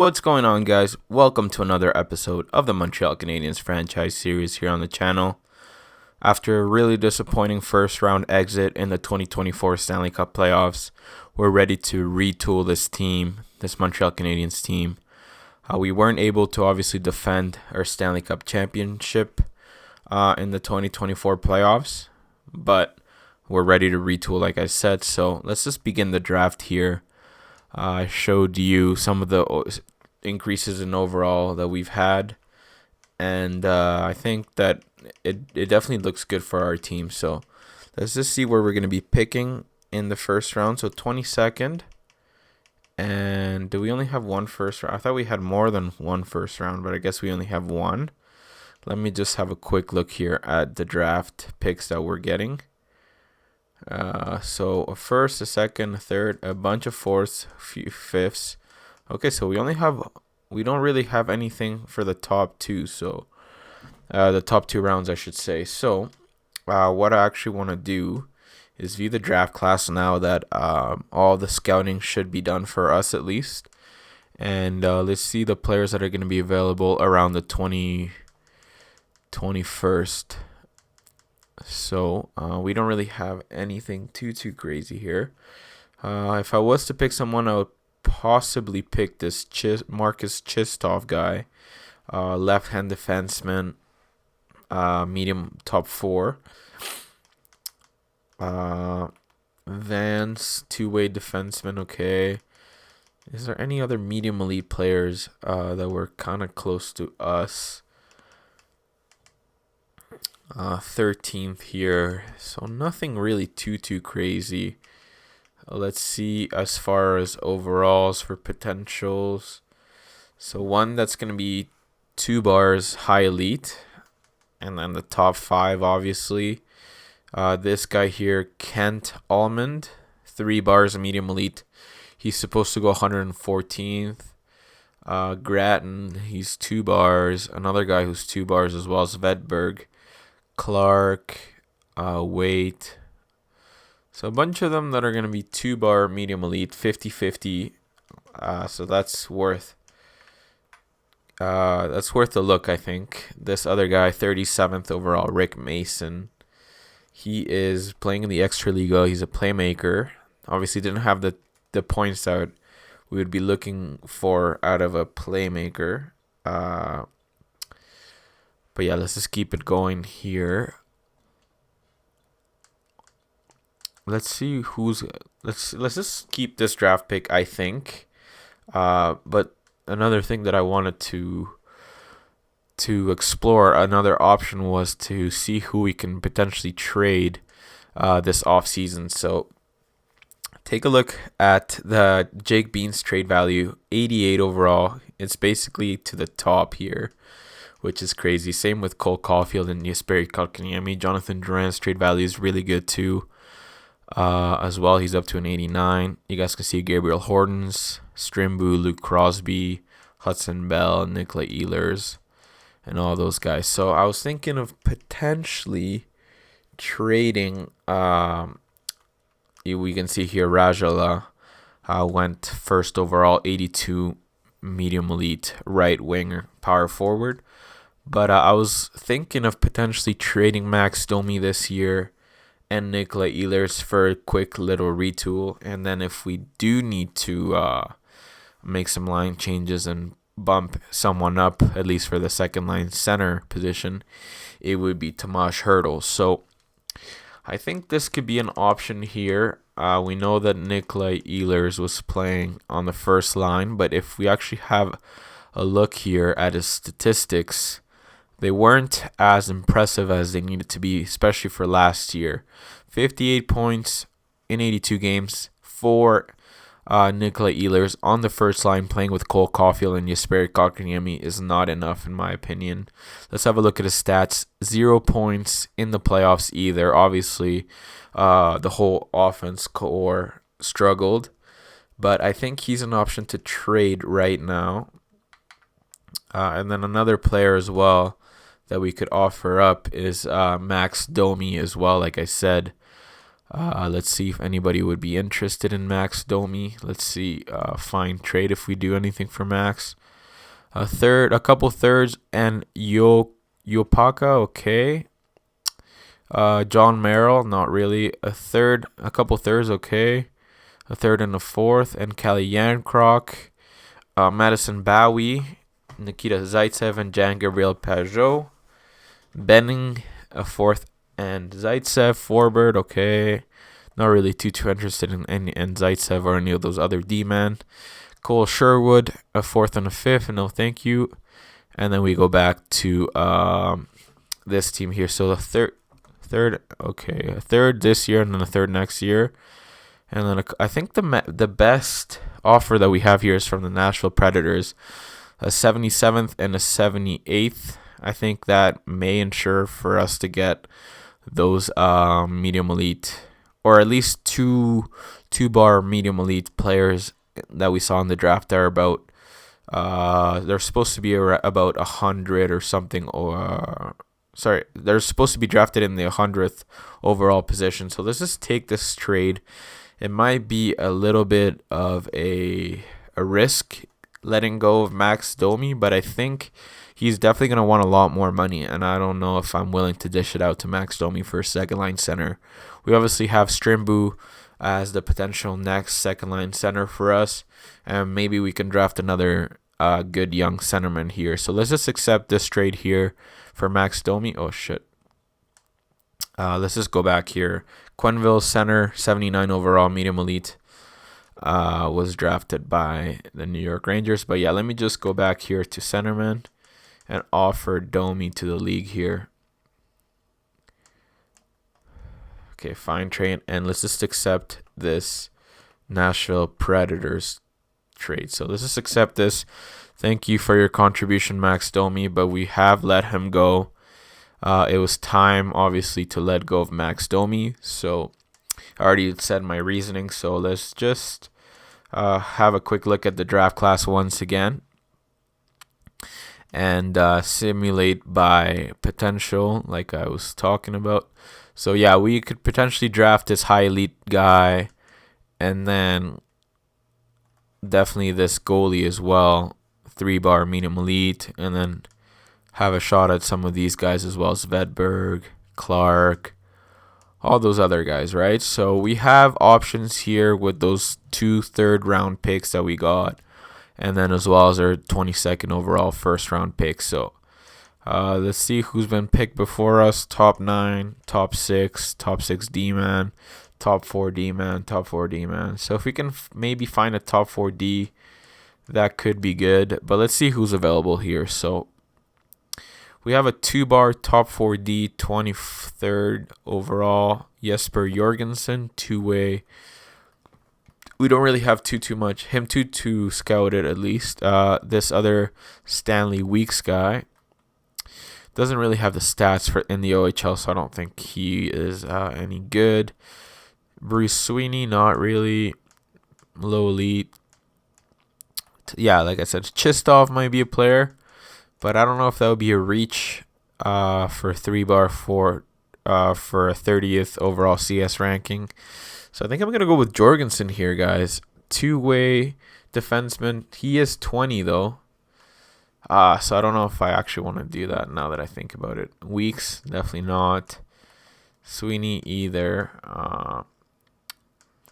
What's going on, guys? Welcome to another episode of the Montreal Canadiens franchise series here on the channel. After a really disappointing first round exit in the 2024 Stanley Cup playoffs, we're ready to retool this Montreal Canadiens team. We weren't able to obviously defend our Stanley Cup championship in the 2024 playoffs, but we're ready to retool, like I said. So let's just begin the draft here. I showed you some of the increases in overall that we've had, and I think that it definitely looks good for our team. So let's just see where we're going to be picking in the first round. So 22nd, and do we only have one first round? I thought we had more than one first round, but I guess we only have one. Let me just have a quick look here at the draft picks that we're getting. So a first, a second, a third, a bunch of fourths, a few fifths. Okay, so we don't really have anything for the top two. So the top two rounds, I should say. So what I actually want to do is view the draft class now that all the scouting should be done for us at least. And let's see the players that are going to be available around the 21st. So we don't really have anything too crazy here. If I was to pick someone, I would possibly pick this Marcus Chistov guy, left-hand defenseman, medium top four. Vance, two-way defenseman. Okay. Is there any other medium elite players that were kind of close to us? 13th here, so nothing really too crazy. Let's see as far as overalls for potentials. So one that's going to be 2 bars high elite, and then the top 5 obviously. This guy here, Kent Almond, 3 bars medium elite. He's supposed to go 114th. Grattan, he's 2 bars. Another guy who's 2 bars as well, Svedberg. Clark, Waite. So a bunch of them that are going to be 2 bar medium elite, 50-50. So that's worth a look, I think. This other guy, 37th overall, Rick Mason. He is playing in the Extraliga. He's a playmaker. Obviously didn't have the points that we would be looking for out of a playmaker. But yeah, let's just keep it going here. Let's see let's just keep this draft pick, I think. But another thing that I wanted to explore, another option, was to see who we can potentially trade this offseason. So take a look at the Jake Bean's trade value, 88 overall. It's basically to the top here, which is crazy. Same with Cole Caulfield and Jesperi Kotkaniemi. Jonathan Durant's trade value is really good too. As well, he's up to an 89. You guys can see Gabriel Hortons, Strimbu, Luke Crosby, Hudson Bell, Nikolai Ehlers, and all those guys. So I was thinking of potentially trading. We can see here Rajala went first overall, 82, medium elite, right winger, power forward. But I was thinking of potentially trading Max Domi this year and Nikolai Ehlers for a quick little retool. And then if we do need to make some line changes and bump someone up, at least for the second line center position, it would be Tomas Hertl. So I think this could be an option here. We know that Nikolai Ehlers was playing on the first line, but if we actually have a look here at his statistics, they weren't as impressive as they needed to be, especially for last year. 58 points in 82 games for Nikolai Ehlers on the first line, playing with Cole Caulfield and Jesperi Kotkaniemi, is not enough in my opinion. Let's have a look at his stats. 0 points in the playoffs either. Obviously, the whole offense core struggled, but I think he's an option to trade right now. And then another player as well that we could offer up is Max Domi as well, like I said. Let's see if anybody would be interested in Max Domi. Let's see. Find trade if we do anything for Max. A couple thirds, and Yopaka, okay. John Merrill, not really. A couple thirds, okay. A third and a fourth, and Kelly Yancroc, Madison Bowie, Nikita Zaitsev, and Jan Gabriel Pajot. Benning, a fourth, and Zaitsev, forward, okay. Not really too interested in Zaitsev or any of those other D-men. Cole Sherwood, a fourth and a fifth, no thank you. And then we go back to this team here. So the a third this year and then a third next year. And then I think the best offer that we have here is from the Nashville Predators, a 77th and a 78th. I think that may ensure for us to get those medium elite, or at least two-bar medium elite players that we saw in the draft. They're about they're supposed to be about 100 or something, or they're supposed to be drafted in the 100th overall position. So let's just take this trade. It might be a little bit of a risk letting go of Max Domi, but I think he's definitely going to want a lot more money, and I don't know if I'm willing to dish it out to Max Domi for a second-line center. We obviously have Strimbu as the potential next second-line center for us, and maybe we can draft another good young centerman here. So let's just accept this trade here for Max Domi. Oh, shit. Let's just go back here. Quenneville, center, 79 overall, medium elite, was drafted by the New York Rangers. But yeah, let me just go back here to centerman and offer Domi to the league here. Okay, fine trade, and let's just accept this Nashville Predators trade. So let's just accept this. Thank you for your contribution, Max Domi, but we have let him go. It was time, obviously, to let go of Max Domi. So I already said my reasoning. So let's just have a quick look at the draft class once again and simulate by potential, like I was talking about. So yeah, we could potentially draft this high elite guy, and then definitely this goalie as well, 3-bar medium elite, and then have a shot at some of these guys as well, Svedberg, Clark, all those other guys, right? So we have options here with those 2 third-round picks that we got, and then as well as our 22nd overall first-round pick. So let's see who's been picked before us. Top 9, top 6 D-man, top 4 D-man, top 4 D-man. So if we can maybe find a top 4 D, that could be good. But let's see who's available here. So we have a 2-bar top 4D, 23rd overall, Jesper Jorgensen, 2-way. We don't really have too much. Him too scouted at least. This other Stanley Weeks guy doesn't really have the stats for in the OHL, so I don't think he is any good. Bruce Sweeney, not really. Low elite. Yeah, like I said, Chistov might be a player, but I don't know if that would be a reach for 3-bar for a 30th overall CS ranking. So I think I'm going to go with Jorgensen here, guys. 2-way defenseman. He is 20, though. So I don't know if I actually want to do that now that I think about it. Weeks, definitely not. Sweeney, either.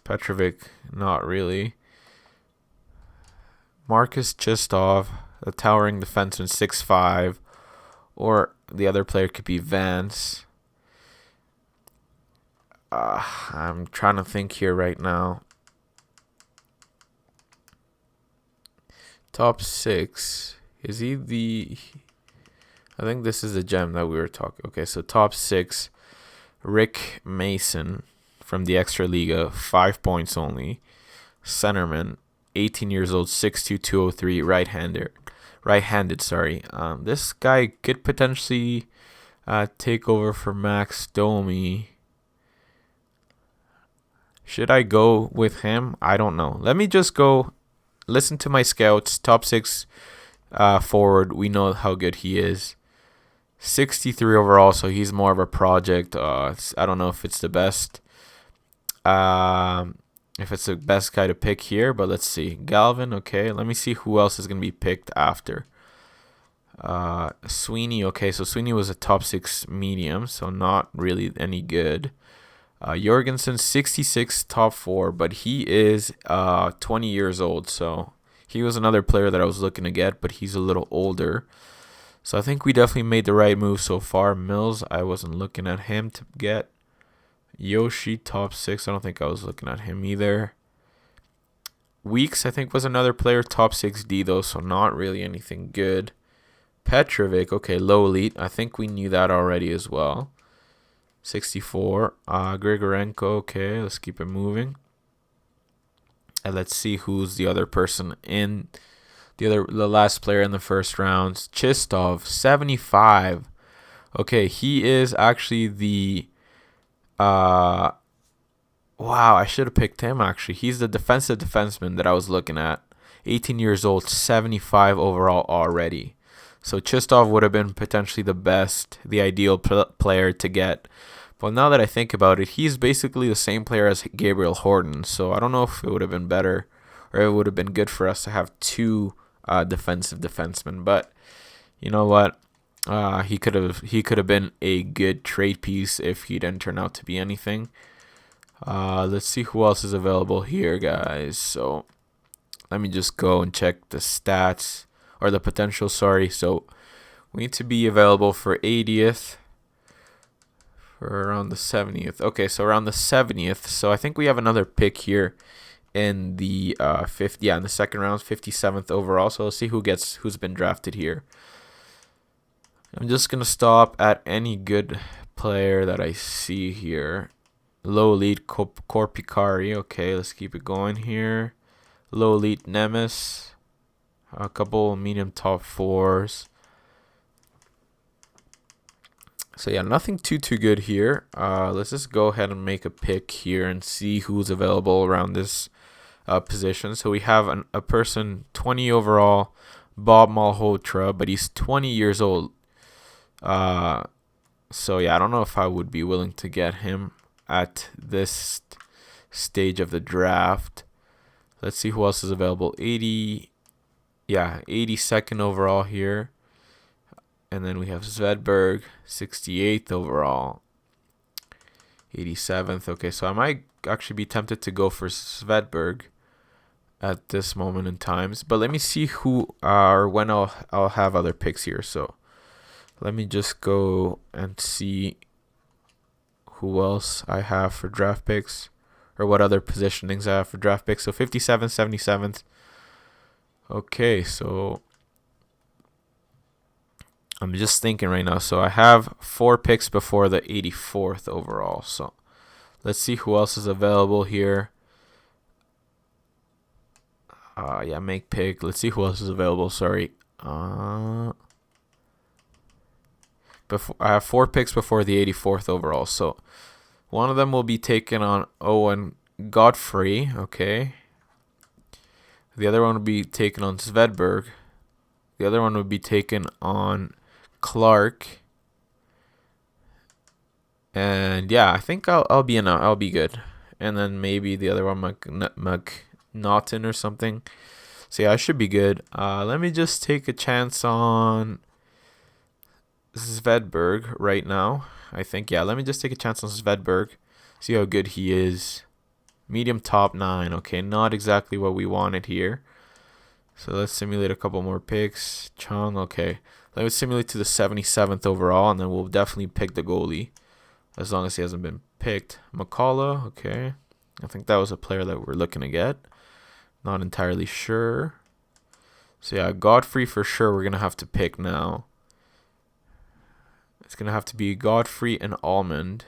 Petrovic, not really. Marcus Chistov, a towering defenseman, 6'5", or the other player could be Vance. I'm trying to think here right now. Top 6. Is he the... I think this is the gem that we were talking. Okay, so top 6. Rick Mason from the Extraliga, 5 points only. Centerman, 18 years old, 6'2", 203, right-handed, sorry. This guy could potentially take over for Max Domi. Should I go with him? I don't know. Let me just go listen to my scouts. Top 6 forward. We know how good he is. 63 overall, so he's more of a project. I don't know if it's the best if it's the best guy to pick here, but let's see. Galvin, okay. Let me see who else is going to be picked after. Sweeney, okay. So Sweeney was a top 6 medium, so not really any good. Jorgensen, 66 top 4, but he is 20 years old, so he was another player that I was looking to get, but he's a little older. So I think we definitely made the right move so far. Mills, I wasn't looking at him to get. Yoshi, top 6. I don't think I was looking at him either. Weeks, I think, was another player, top 6D, though, so not really anything good. Petrovic, okay, low elite. I think we knew that already as well. 64. Grigorenko, okay, let's keep it moving. And let's see who's the other person in the last player in the first round. Chistov, 75. Okay, he is actually the wow, I should have picked him actually. He's the defensive defenseman that I was looking at. 18 years old, 75 overall already. So Chistov would have been potentially the ideal player to get. But now that I think about it, he's basically the same player as Gabriel Horton. So I don't know if it would have been better or it would have been good for us to have two defensive defensemen. But you know what? He could have been a good trade piece if he didn't turn out to be anything. Let's see who else is available here, guys. So let me just go and check the stats or the potential. Sorry. So we need to be available for 80th. For around the 70th. Okay, so around the 70th. So I think we have another pick here in the in the second round, 57th overall. So let's see who's been drafted here. I'm just gonna stop at any good player that I see here. Low elite Korpikari. Okay, let's keep it going here. Low elite Nemes. A couple medium top 4s. So yeah, nothing too good here. Let's just go ahead and make a pick here and see who's available around this position. So we have a person 20 overall, Bob Malhotra, but he's 20 years old. So yeah, I don't know if I would be willing to get him at this stage of the draft. Let's see who else is available. 82nd overall here. And then we have Svedberg, 68th overall. 87th. Okay, so I might actually be tempted to go for Svedberg at this moment in times. But let me see who or when I'll have other picks here. So let me just go and see who else I have for draft picks or what other positionings I have for draft picks. So 57th, 77th. Okay, so I'm just thinking right now. So I have 4 picks before the 84th overall. So let's see who else is available here. Make pick. Let's see who else is available. Sorry. I have 4 picks before the 84th overall. So one of them will be taken on Owen Godfrey. Okay. The other one will be taken on Svedberg. The other one would be taken on Clark. And yeah, I think I'll be good. And then maybe the other one, McNaughton or something. So yeah, I should be good. Let me just take a chance on Svedberg right now. I think, yeah, let me just take a chance on Svedberg. See how good he is. Medium top 9. Okay, not exactly what we wanted here. So let's simulate a couple more picks. Chung, okay. Let me simulate to the 77th overall, and then we'll definitely pick the goalie. As long as he hasn't been picked. McCullough, okay. I think that was a player that we're looking to get. Not entirely sure. So yeah, Godfrey for sure we're going to have to pick now. It's going to have to be Godfrey and Almond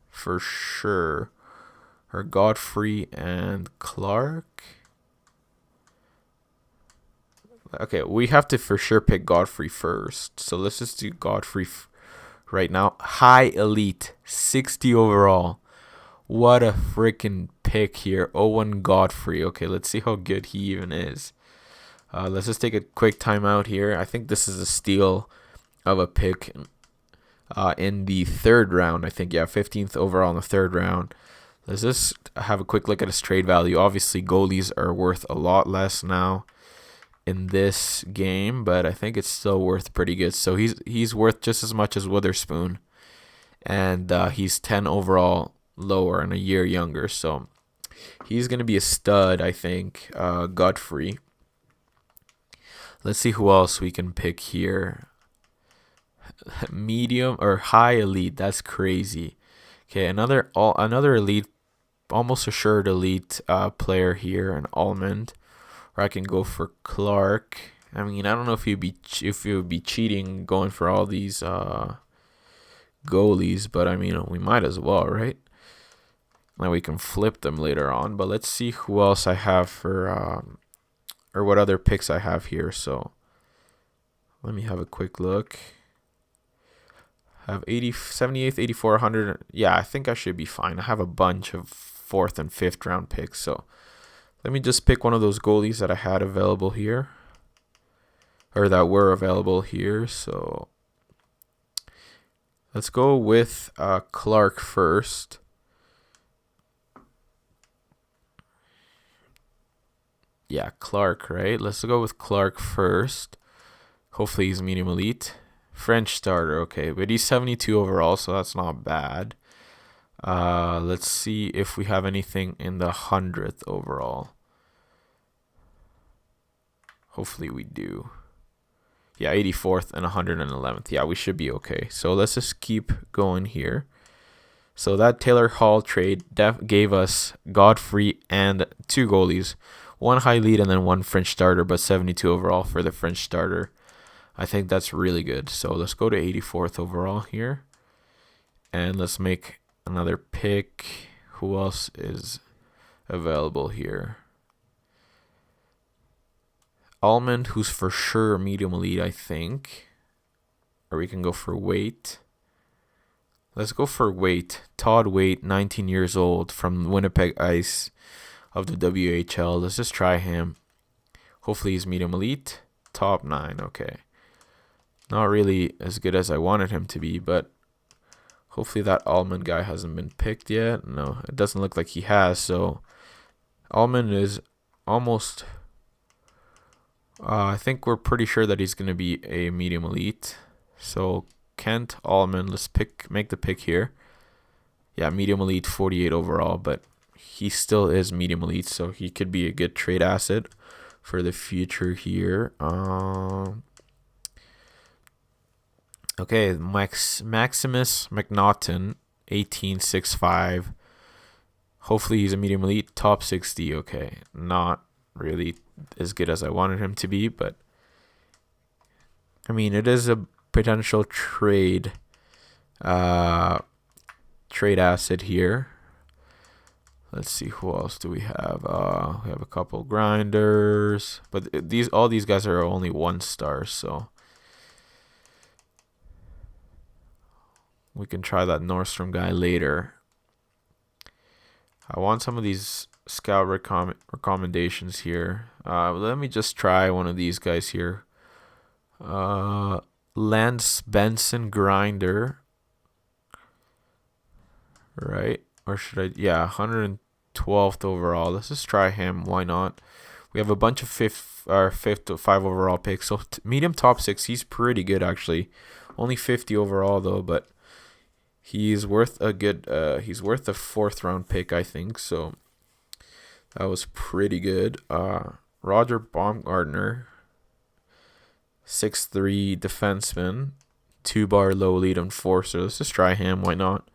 for sure. Or Godfrey and Clark. Okay, we have to for sure pick Godfrey first. So let's just do Godfrey right now. High elite, 60 overall. What a freaking pick here. Owen Godfrey. Okay, let's see how good he even is. Let's just take a quick timeout here. I think this is a steal of a pick in the third round. I think, yeah, 15th overall in the third round. Let's just have a quick look at his trade value. Obviously, goalies are worth a lot less now in this game, but I think it's still worth pretty good. So he's worth just as much as Witherspoon, and he's 10 overall lower and a year younger. So he's gonna be a stud, I think. Godfrey. Let's see who else we can pick here. Medium or high elite. That's crazy. Okay, another elite, almost assured elite player here, an Almond. Or I can go for Clark. I mean, I don't know if you would be cheating going for all these goalies, but I mean, we might as well, right? Now we can flip them later on, but let's see who else I have for or what other picks I have here. So let me have a quick look. I have 78th, 84, 100. Yeah, I think I should be fine. I have a bunch of 4th and 5th round picks. So let me just pick one of those goalies that I had available here, or that were available here. So let's go with Clark first. Yeah, Clark, right? Let's go with Clark first. Hopefully he's medium elite. French starter, okay, but he's 72 overall, so that's not bad. Let's see if we have anything in the 100th overall. Hopefully we do. Yeah, 84th and 111th. Yeah, we should be okay. So let's just keep going here. So that Taylor Hall trade gave us Godfrey and 2 goalies. 1 high lead and then 1 French starter, but 72 overall for the French starter. I think that's really good. So let's go to 84th overall here. And let's make another pick. Who else is available here? Almond, who's for sure medium elite, I think. Or we can go for Waite. Let's go for Waite. Todd Waite, 19 years old, from Winnipeg Ice of the WHL. Let's just try him. Hopefully he's medium elite. Top 9, okay. Not really as good as I wanted him to be, but hopefully that Almond guy hasn't been picked yet. No, it doesn't look like he has. So Almond is almost, I think we're pretty sure that he's going to be a medium elite. So Kent Almond, let's make the pick here. Yeah, medium elite, 48 overall, but he still is medium elite, so he could be a good trade asset for the future here. Okay, Maximus McNaughton, 18.65. Hopefully he's a medium elite, top 60. Okay, not really as good as I wanted him to be, but I mean, it is a potential trade asset here. Let's see, who else do we have? We have a couple grinders, but all these guys are only 1 star, so we can try that Nordstrom guy later. I want some of these scout recommendations here. Let me just try one of these guys here. Lance Benson grinder. Right? Or should I? Yeah, 112th overall. Let's just try him. Why not? We have a bunch of 5th to 5 overall picks. So medium top 6. He's pretty good, actually. Only 50 overall, though, but he's worth a good, he's worth a 4th round pick, I think. So that was pretty good. Roger Baumgartner, 6'3" defenseman, 2-bar low lead enforcer. Let's just try him. Why not?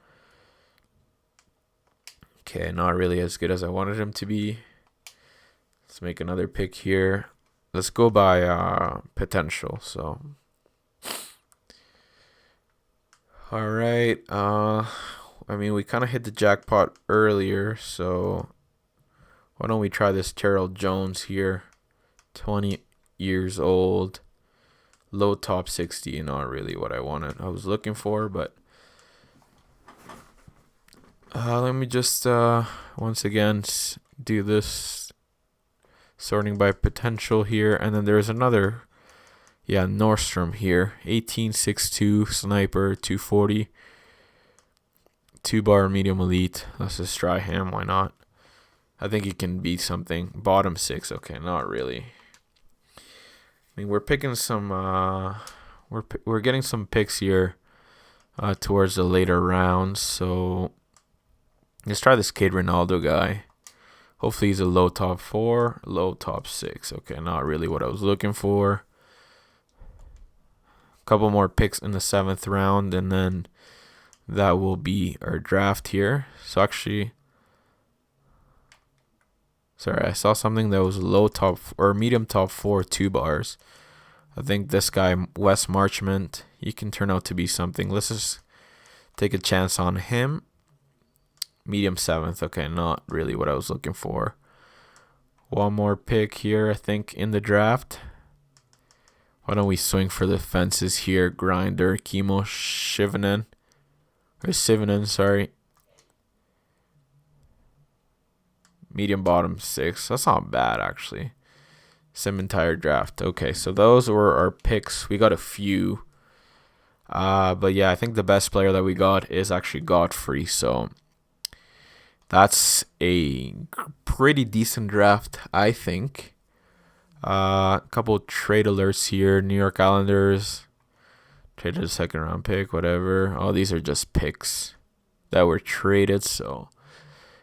Okay, not really as good as I wanted him to be. Let's make another pick here. Let's go by potential. So, all right. I mean, we kind of hit the jackpot earlier, so why don't we try this Terrell Jones here? 20 years old, low top 60. Not really what I was looking for, but let me just once again do this sorting by potential here, and then there's another, yeah, Nordstrom here, 18.62 sniper, 240. 2-bar medium elite. Let's just try him. Why not? I think he can be something. Bottom 6. Okay, not really. I mean, we're picking some. We're getting some picks here towards the later rounds. So let's try this Kid Ronaldo guy. Hopefully he's a low top 4, low top 6. Okay, not really what I was looking for. Couple more picks in the 7th round, and then that will be our draft here. So actually, sorry, I saw something that was low top or medium top 4, 2 bars. I think this guy, Wes Marchment, he can turn out to be something. Let's just take a chance on him. Medium 7th. Okay, not really what I was looking for. One more pick here, I think, in the draft. Why don't we swing for the fences here? Grinder, Kimo Shivanen. Or Sivanen, sorry. Medium bottom 6. That's not bad, actually. Sim entire draft. Okay, so those were our picks. We got a few. But yeah, I think the best player that we got is actually Godfrey. So that's a pretty decent draft, I think. A couple trade alerts here. New York Islanders traded a 2nd round pick, whatever. Oh, these are just picks that were traded. So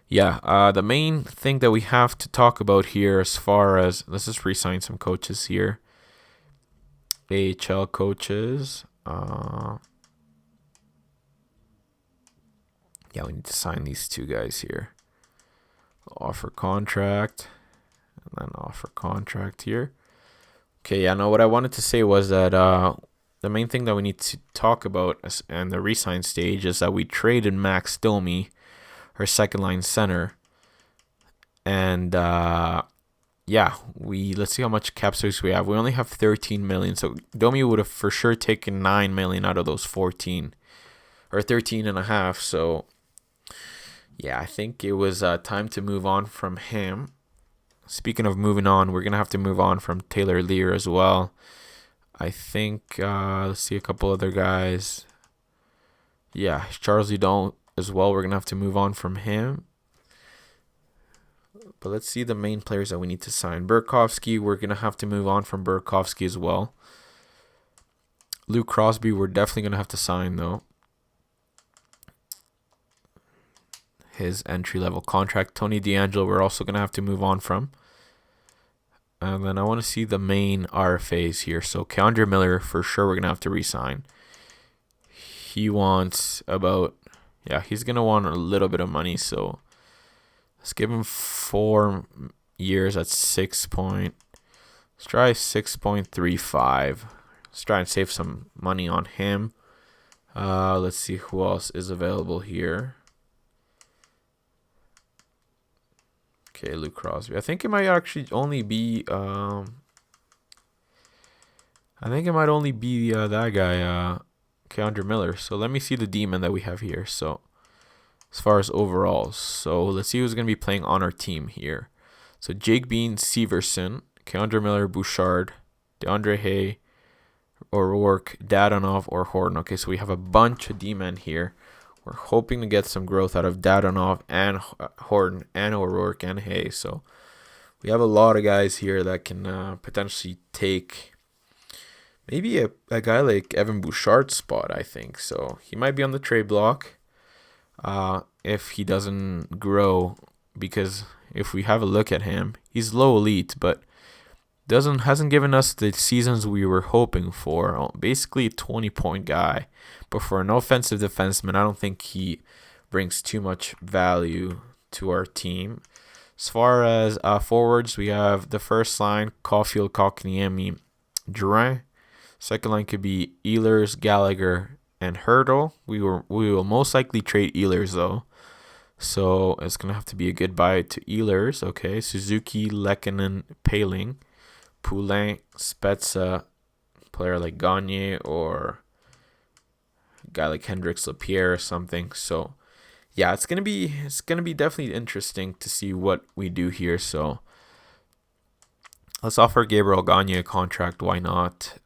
yeah, the main thing that we have to talk about here, as far as, let's just re-sign some coaches here. AHL coaches. Yeah, we need to sign these 2 guys here. Offer contract. And then offer contract here. Okay, yeah, no, what I wanted to say was that the main thing that we need to talk about in the re-sign stage is that we traded Max Domi, our 2nd-line center. And yeah, let's see how much cap space we have. We only have 13 million. So Domi would have for sure taken 9 million out of those 14 or 13 and a half. So yeah, I think it was time to move on from him. Speaking of moving on, we're going to have to move on from Taylor Lear as well. I think, let's see a couple other guys. Yeah, Charles Hudon as well. We're going to have to move on from him. But let's see the main players that we need to sign. Burakovsky, we're going to have to move on from Burakovsky as well. Luke Crosby, we're definitely going to have to sign, though. His entry-level contract. Tony DeAngelo, we're also going to have to move on from. And then I want to see the main RFAs here. So Keandre Miller, for sure, we're going to have to re-sign. He wants about, yeah, he's going to want a little bit of money. So let's give him 4 years at 6 point. Let's try 6.35. Let's try and save some money on him. Let's see who else is available here. Okay, Luke Crosby. I think it might actually only be that guy, Keandre Miller. So let me see the demon that we have here. So as far as overalls, so let's see who's gonna be playing on our team here. So Jake Bean, Severson, Keandre Miller, Bouchard, DeAndre Hay, O'Rourke, Dadonov, or Horton. Okay, so we have a bunch of D-men here. We're hoping to get some growth out of Dadonov and Horton and O'Rourke and Hay. So we have a lot of guys here that can potentially take maybe a guy like Evan Bouchard's spot, I think. So he might be on the trade block if he doesn't grow. Because if we have a look at him, he's low elite, but hasn't given us the seasons we were hoping for. Basically a 20-point guy. But for an offensive defenseman, I don't think he brings too much value to our team. As far as forwards, we have the first line, Caulfield, Kotkaniemi, Durin. Second line could be Ehlers, Gallagher, and Hurdle. We will most likely trade Ehlers, though. So it's going to have to be a goodbye to Ehlers. Okay, Suzuki, Lehkonen, Paling, Poulin, Spezza, player like Gagne, or a guy like Hendrix Lapierre or something. So yeah, it's gonna be definitely interesting to see what we do here. So let's offer Gabriel Gagne a contract. Why not?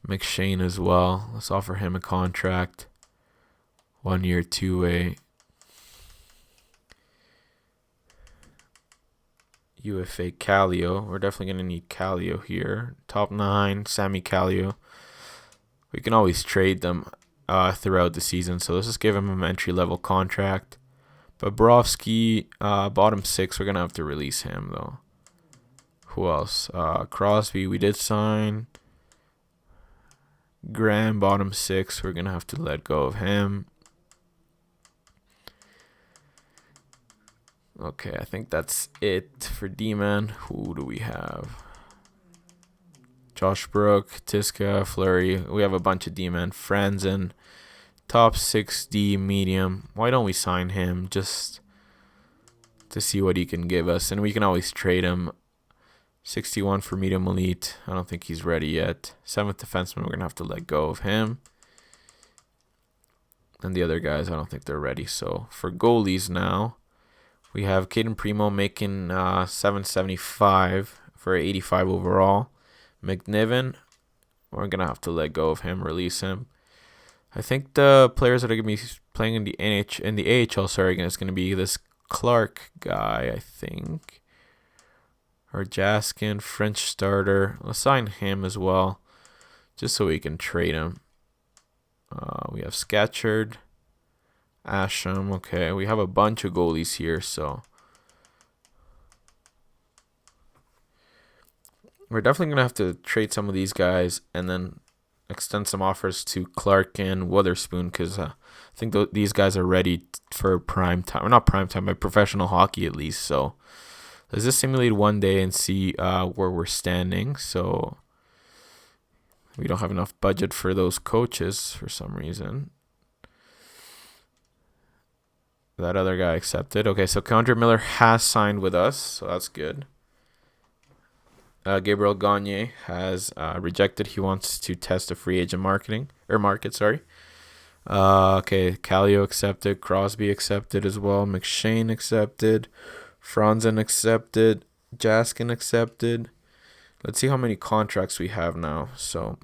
McShane as well. Let's offer him a contract. 1 year, 2-way. UFA Kallio. We're definitely going to need Kallio here. Top 9, Sammy Kallio. We can always trade them throughout the season. So let's just give him an entry-level contract. Bobrovsky, bottom 6. We're going to have to release him, though. Who else? Crosby, we did sign. Graham, bottom 6. We're going to have to let go of him. Okay, I think that's it for D-Man. Who do we have? Josh Brook, Tiska, Fleury. We have a bunch of D-Man. Franzen, top 6D medium. Why don't we sign him just to see what he can give us? And we can always trade him. 61 for medium elite. I don't think he's ready yet. 7th defenseman, we're going to have to let go of him. And the other guys, I don't think they're ready. So for goalies now, we have Caden Primo making $775 for 85 overall. McNiven, we're going to have to let go of him, release him. I think the players that are going to be playing in the AHL, is going to be this Clark guy, I think. Or Jaskin, French starter. Let's sign him as well, just so we can trade him. We have Scatchard. Asham, okay. We have a bunch of goalies here, so we're definitely going to have to trade some of these guys and then extend some offers to Clark and Witherspoon because I think these guys are ready for prime time. Or not prime time, but professional hockey at least. So let's just simulate one day and see where we're standing. So we don't have enough budget for those coaches for some reason. That other guy accepted. Okay, so Condre Miller has signed with us, so that's good. Gabriel Gagne has rejected. He wants to test the free agent market. Okay, Kallio accepted. Crosby accepted as well. McShane accepted. Franzen accepted. Jaskin accepted. Let's see how many contracts we have now. So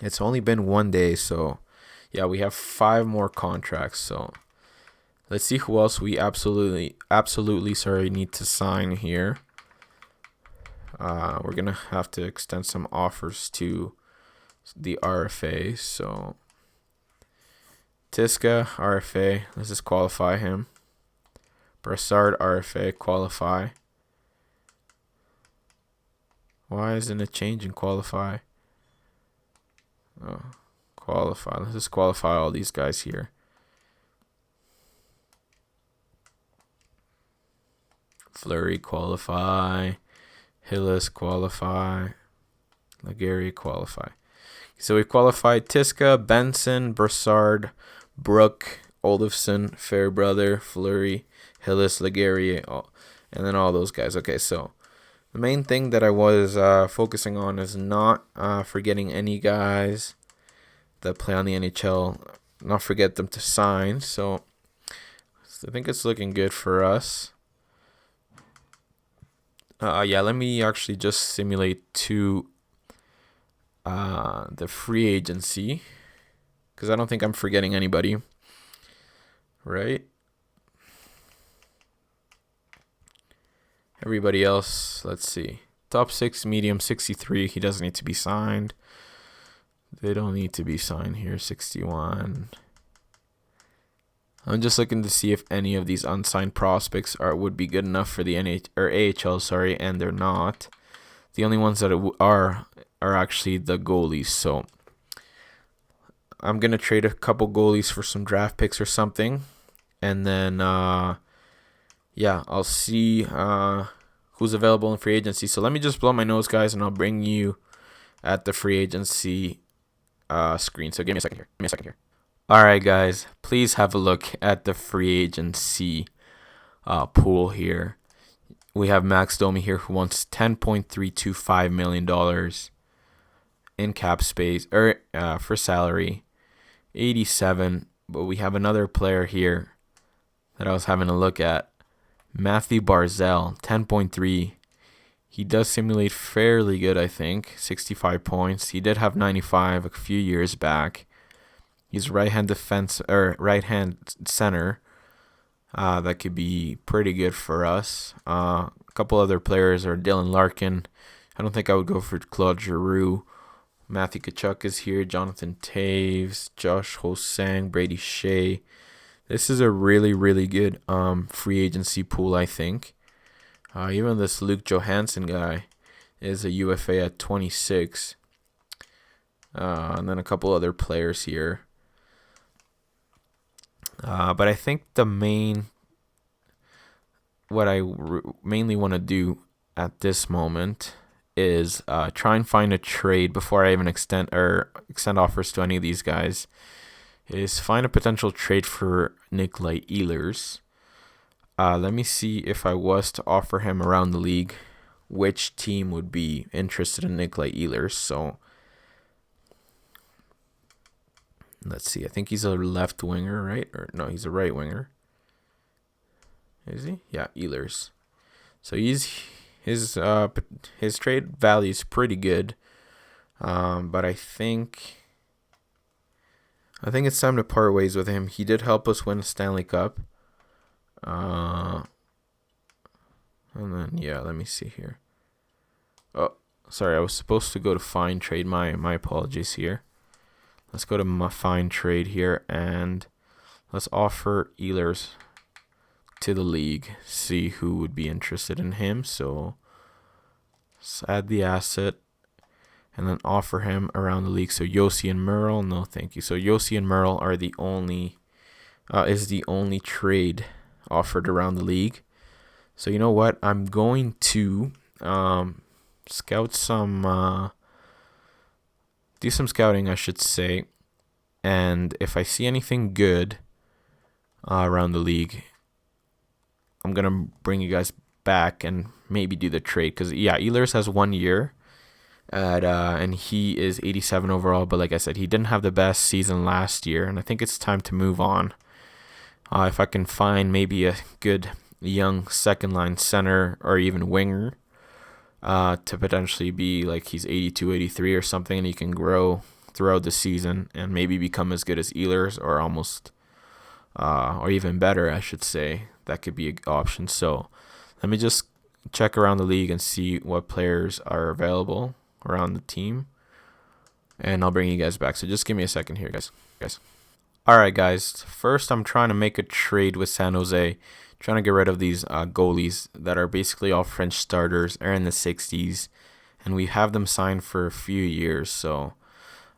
it's only been 1 day, so yeah, we have 5 more contracts. So let's see who else we absolutely need to sign here. We're gonna have to extend some offers to the RFA. So Tiska RFA, let's just qualify him. Brassard RFA, qualify. Why isn't it changing qualify? Oh, qualify. Let's just qualify all these guys here. Fleury, qualify. Hillis, qualify. Laguerre, qualify. So we've qualified Tiska, Benson, Brassard, Brook, Olofsson, Fairbrother, Fleury, Hillis, Laguerre, and then all those guys. Okay, so the main thing that I was focusing on is not forgetting any guys that play on the NHL. Not forget them to sign. So I think it's looking good for us. Yeah, let me actually just simulate to the free agency because I don't think I'm forgetting anybody. Right? Everybody else, let's see. Top 6, medium, 63. He doesn't need to be signed. They don't need to be signed here. 61. I'm just looking to see if any of these unsigned prospects would be good enough for the AHL, and they're not. The only ones that are actually the goalies. So I'm gonna trade a couple goalies for some draft picks or something, and then yeah, I'll see who's available in free agency. So let me just blow my nose, guys, and I'll bring you at the free agency screen. So give me a second here. All right, guys, please have a look at the free agency pool here. We have Max Domi here who wants $10.325 million in cap space for salary, 87. But we have another player here that I was having a look at, Matthew Barzal, 10.3. He does simulate fairly good, I think, 65 points. He did have 95 a few years back. He's right-hand defense or right-hand center. That could be pretty good for us. A couple other players are Dylan Larkin. I don't think I would go for Claude Giroux. Matthew Tkachuk is here. Jonathan Taves, Josh Hosang, Brady Shea. This is a really, really good free agency pool, I think. Even this Luke Johansson guy is a UFA at 26. And then a couple other players here. But I think what I mainly want to do at this moment is try and find a trade before I even extend offers to any of these guys. Is find a potential trade for Nikolai Ehlers. Let me see if I was to offer him around the league, which team would be interested in Nikolai Ehlers. So let's see. I think he's a left winger, right? Or no, he's a right winger. Is he? Yeah, Ehlers. So his trade value is pretty good. But I think it's time to part ways with him. He did help us win a Stanley Cup. And then let me see here. Oh, sorry, I was supposed to go to find trade. My apologies here. Let's go to my find trade here and let's offer Ehlers to the league. See who would be interested in him. So let's add the asset and then offer him around the league. So Yossi and Merle, no thank you. So Yossi and Merle are the only trade offered around the league. So you know what? I'm going to scout some, do some scouting, I should say. And if I see anything good around the league, I'm going to bring you guys back and maybe do the trade. Because, Ehlers has 1 year. And he is 87 overall. But like I said, he didn't have the best season last year. And I think it's time to move on. If I can find maybe a good young second-line center or even winger to potentially be like he's 82, 83 or something, and he can grow throughout the season and maybe become as good as Ehlers or almost or even better, I should say. That could be an option. So let me just check around the league and see what players are available around the team, and I'll bring you guys back. So just give me a second here, guys. All right, guys. First, I'm trying to make a trade with San Jose, trying to get rid of these goalies that are basically all French starters, are in the 60s, and we have them signed for a few years. So,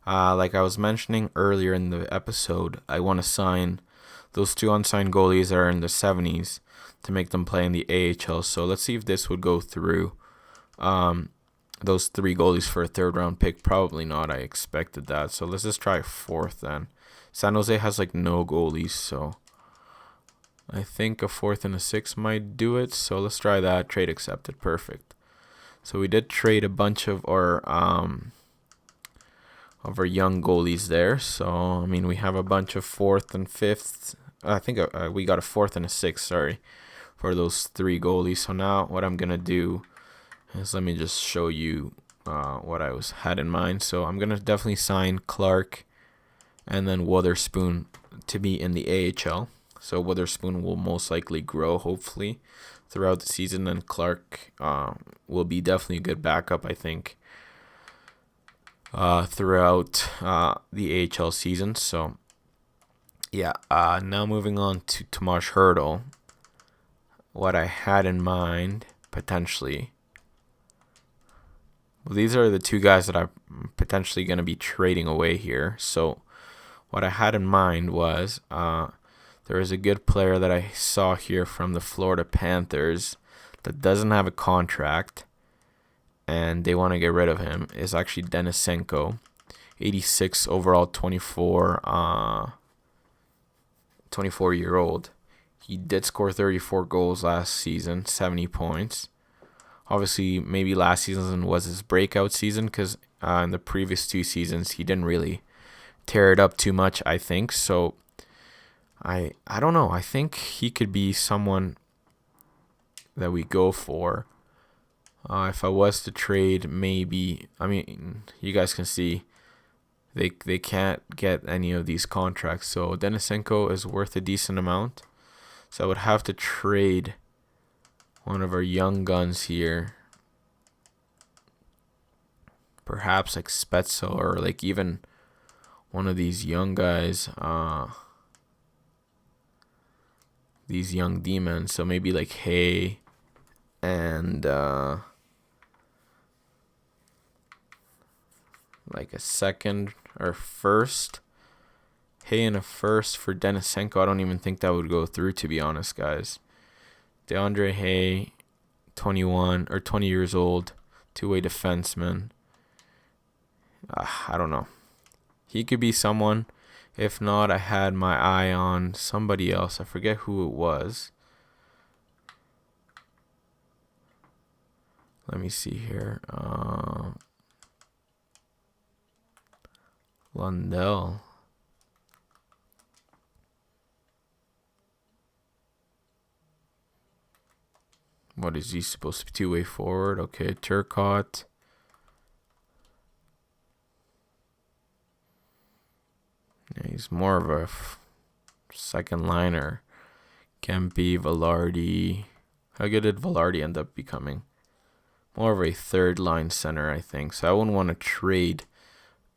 like I was mentioning earlier in the episode, I want to sign those two unsigned goalies that are in the 70s to make them play in the AHL. So let's see if this would go through. Those three goalies for a third-round pick, probably not. I expected that. So let's just try fourth then. San Jose has like no goalies, so I think a fourth and a sixth might do it. So let's try that. Trade accepted. Perfect. So we did trade a bunch of our young goalies there. So I mean, we have a bunch of fourth and fifth. I think we got a fourth and a sixth. Sorry, for those three goalies. So now what I'm gonna do is let me just show you what I had in mind. So I'm gonna definitely sign Clark and then Wotherspoon to be in the AHL. So Wotherspoon will most likely grow, hopefully, throughout the season, and Clark will be definitely a good backup, I think, throughout the AHL season. So, now moving on to Tomas Hertl. What I had in mind, potentially, well, these are the two guys that I'm potentially going to be trading away here. So what I had in mind was there is a good player that I saw here from the Florida Panthers that doesn't have a contract, and they want to get rid of him. Is actually Denisenko, 86 overall, 24-year-old. He did score 34 goals last season, 70 points. Obviously, maybe last season was his breakout season because in the previous two seasons he didn't really tear it up too much, I think. So I don't know. I think he could be someone that we go for. If I was to trade, maybe, I mean, you guys can see They can't get any of these contracts. So Denisenko is worth a decent amount. So I would have to trade one of our young guns here. Perhaps like Spezzo or like even one of these young guys. These young demons. So maybe like Hay and like a second or first. Hay and a first for Denisenko. I don't even think that would go through, to be honest, guys. DeAndre Hay, 21 or 20 years old, two-way defenseman. I don't know. He could be someone. If not, I had my eye on somebody else. I forget who it was. Let me see here. Lundell. What is he supposed to be? Two-way forward. Okay, Turcotte. Yeah, he's more of a second liner. Kempe, Velarde. How good did Velarde end up becoming? More of a third line center, I think. So I wouldn't want to trade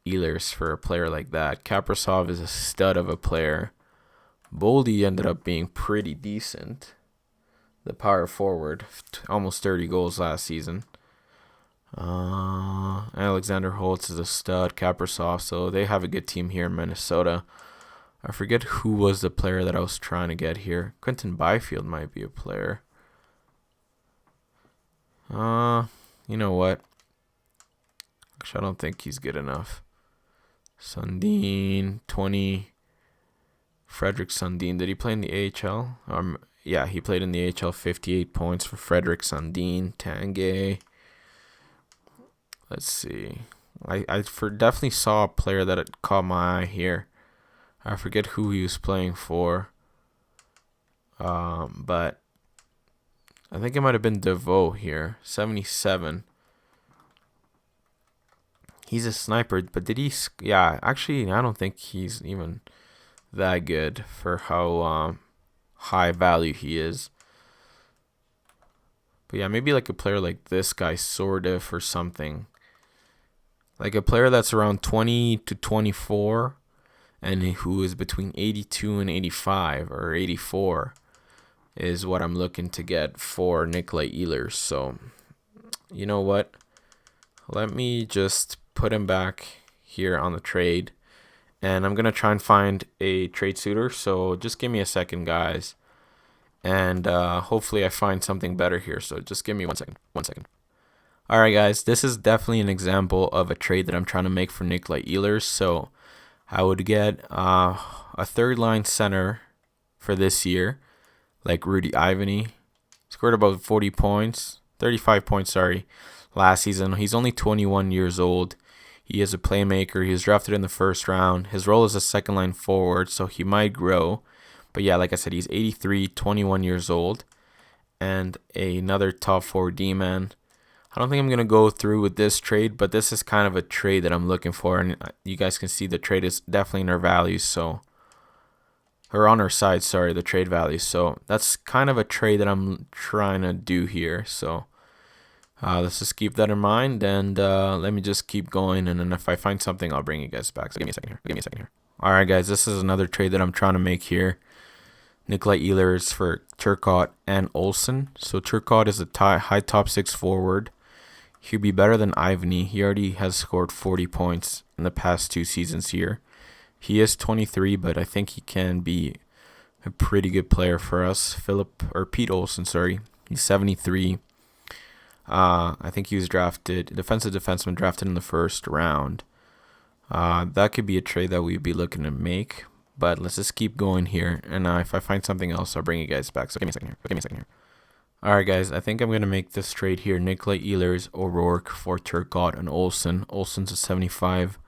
Ehlers for a player like that. Kaprasov is a stud of a player. Boldy ended up being pretty decent. The power forward, almost 30 goals last season. Alexander Holtz is a stud. Kaprasov, so they have a good team here in Minnesota. I forget who was the player that I was trying to get here. Quentin Byfield might be a player. You know what? Actually, I don't think he's good enough. Sundin, 20. Frederick Sundin. Did he play in the AHL? Yeah, he played in the AHL. 58 points for Frederick Sundin. Tanguay. Let's see. I definitely saw a player that caught my eye here. I forget who he was playing for. But I think it might have been DeVoe here. 77. He's a sniper, but did he? Yeah, actually, I don't think he's even that good for how high value he is. But yeah, maybe like a player like this guy, Sordiff or something. Like a player that's around 20 to 24 and who is between 82 and 85 or 84 is what I'm looking to get for Nikolai Ehlers. So, you know what? Let me just put him back here on the trade. And I'm going to try and find a trade suitor. So just give me a second, guys. And hopefully I find something better here. So just give me 1 second. 1 second. All right, guys. This is definitely an example of a trade that I'm trying to make for Nikolai Ehlers. So I would get a third line center for this year, like Rudy Ivany. Scored about 40 points. 35 points, sorry, last season. He's only 21 years old. He is a playmaker. He was drafted in the first round. His role is a second line forward, so he might grow. But yeah, like I said, he's 83, 21 years old. And another top 4 D-man. I don't think I'm going to go through with this trade, but this is kind of a trade that I'm looking for. And you guys can see the trade is definitely in our values, so... Or on our side, sorry, the trade values. So that's kind of a trade that I'm trying to do here. So let's just keep that in mind, and let me just keep going. And then if I find something, I'll bring you guys back. So give me a second here. All right, guys, this is another trade that I'm trying to make here. Nikolai Ehlers for Turcotte and Olsen. So Turcotte is a high top 6 forward. He'll be better than Ivany. He already has scored 40 points in the past 2 seasons here. He is 23, but I think he can be a pretty good player for us. Pete Olsen, sorry. He's 73. I think he was defensive defenseman drafted in the first round. That could be a trade that we'd be looking to make. But let's just keep going here. And if I find something else, I'll bring you guys back. So give me a second here. All right, guys. I think I'm going to make this trade here. Nikolai Ehlers, O'Rourke for Turcotte and Olsen. Olsen's a 75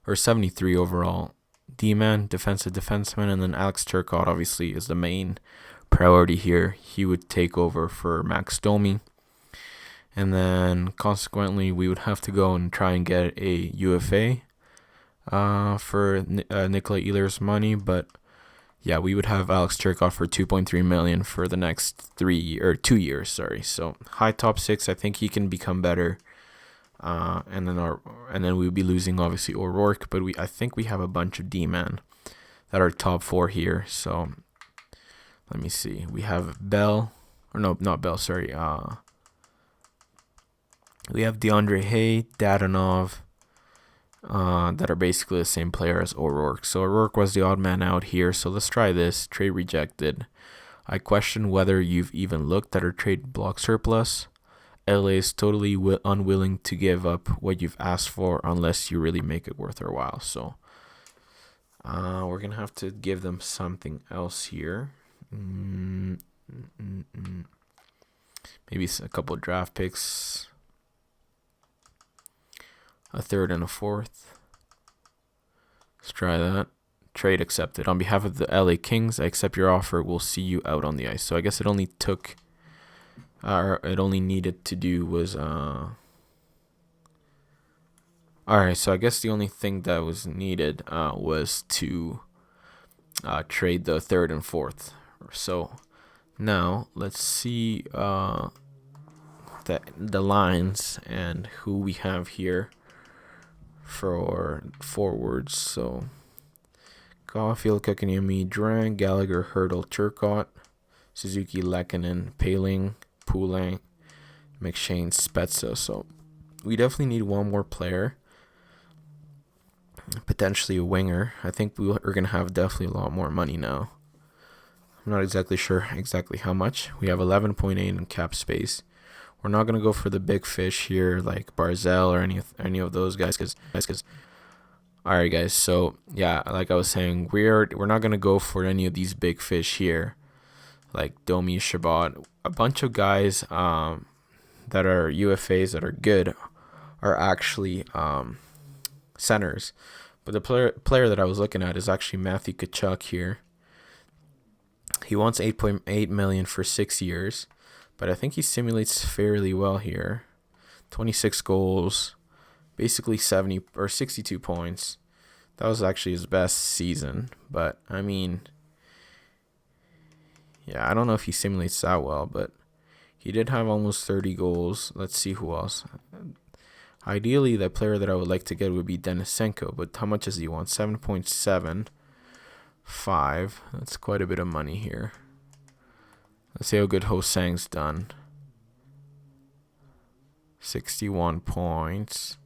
or 73 overall D-man, defensive defenseman. And then Alex Turcotte, obviously, is the main priority here. He would take over for Max Domi. And then, consequently, we would have to go and try and get a UFA. for Nikolai Ehlers' money, but yeah, we would have Alex Turcotte for 2.3 million for the next 2 years. Sorry, so high top six. I think he can become better. And then we would be losing obviously O'Rourke, but I think we have a bunch of D-men that are top four here. So let me see. We have Bell, or no, not Bell. Sorry. We have DeAndre Hay, Dadonov, that are basically the same player as O'Rourke. So O'Rourke was the odd man out here. So let's try this. Trade rejected. I question whether you've even looked at our trade block surplus. LA is totally unwilling to give up what you've asked for unless you really make it worth their while. So we're going to have to give them something else here. Maybe a couple of draft picks. A third and a fourth. Let's try that. Trade accepted. On behalf of the LA Kings, I accept your offer. We'll see you out on the ice. So I guess it only needed to do was alright, so I guess the only thing that was needed was to trade the third and fourth. So now let's see the lines and who we have here for forwards. So Caulfield, Kotkaniemi, Durant, Gallagher, Hurdle, Turcotte, Suzuki, Lehkonen, Paling, Poulin, McShane, Spezza. So we definitely need one more player, potentially a winger. I think we're going to have definitely a lot more money now. I'm not exactly sure exactly how much. We have 11.8 in cap space. We're not going to go for the big fish here like Barzell or any of those guys because all right, guys. So yeah, like I was saying, we're not going to go for any of these big fish here, like Domi, Shabbat. A bunch of guys that are UFAs that are good are actually centers. But the player that I was looking at is actually Matthew Tkachuk here. He wants 8.8 million for 6 years, but I think he simulates fairly well here. 26 goals, basically 70 or 62 points. That was actually his best season, but I mean, yeah, I don't know if he simulates that well, but he did have almost 30 goals. Let's see who else. Ideally, the player that I would like to get would be Denisenko, but how much does he want? 7.75. That's quite a bit of money here. Let's see how good Ho-Sang's done. 61 points.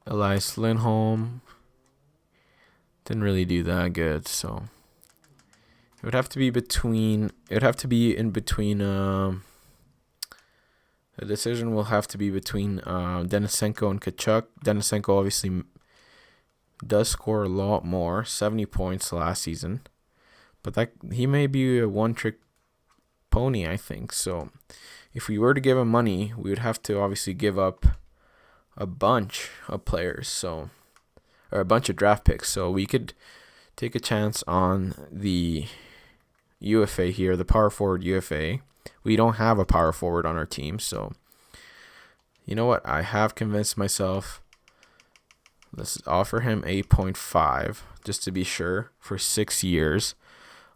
Elias Lindholm didn't really do that good, so it would have to be in between. The decision will have to be between Denisenko and Tkachuk. Denisenko obviously does score a lot more, 70 points last season, but that he may be a one-trick pony, I think. So if we were to give him money, we would have to obviously give up a bunch of players, or a bunch of draft picks. So we could take a chance on the UFA here, the power forward UFA. We don't have a power forward on our team, so you know what? I have convinced myself. Let's offer him 8.5 just to be sure for 6 years.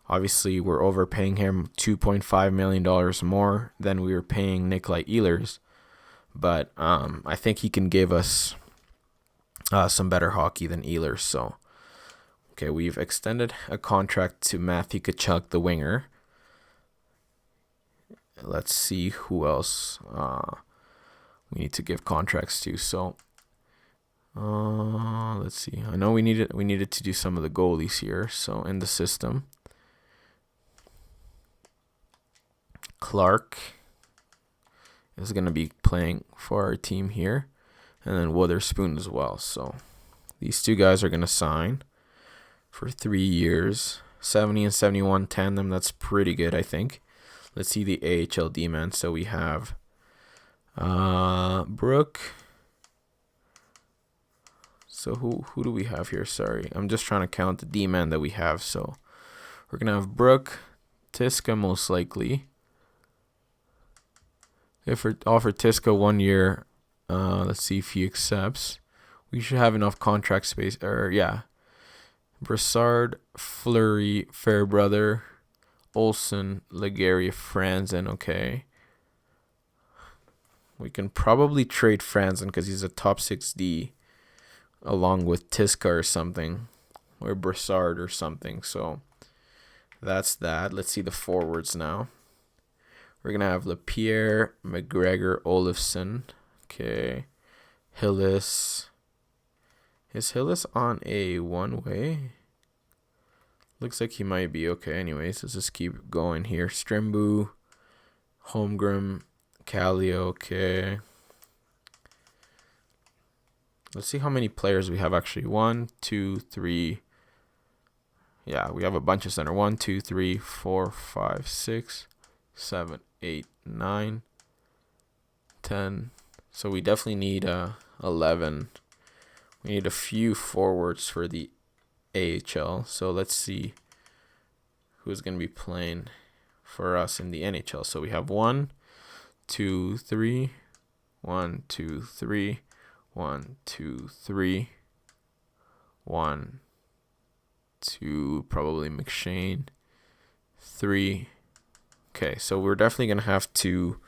Obviously, we're overpaying him $2.5 million more than we were paying Nikolai Ehlers, but I think he can give us some better hockey than Ehlers. So, okay, we've extended a contract to Matthew Tkachuk, the winger. Let's see who else we need to give contracts to. So, let's see. I know we needed to do some of the goalies here. So in the system, Clark is going to be playing for our team here, and then Witherspoon as well. So these two guys are going to sign for 3 years, 70 and 71 tandem. That's pretty good, I think. Let's see the AHL D-man. So we have Brooke. So who do we have here? Sorry, I'm just trying to count the D-man that we have. So we're going to have Brooke, Tiska most likely. If we offer Tiska 1 year, Let's see if he accepts. We should have enough contract space. Yeah. Brassard, Fleury, Fairbrother, Olsen, Legaria, Franzen. Okay. We can probably trade Franzen because he's a top 6D along with Tiska or something. Or Brassard or something. So that's that. Let's see the forwards now. We're going to have Lapierre, McGregor, Olofsson. Okay. Hillis. Is Hillis on a one-way? Looks like he might be. Okay, anyways, let's just keep going here. Strimbu, Holmgren, Kallio. Okay. Let's see how many players we have actually. 1, 2, 3. Yeah, we have a bunch of center. 1, 2, 3, 4, 5, 6, 7, 8, 9, 10. So we definitely need 11. We need a few forwards for the AHL. So let's see who's going to be playing for us in the NHL. So we have 1, 2, 3, 1, 2, 3, 1, 2, 3, 1, 2, probably McShane, 3. Okay, so we're definitely going to have to,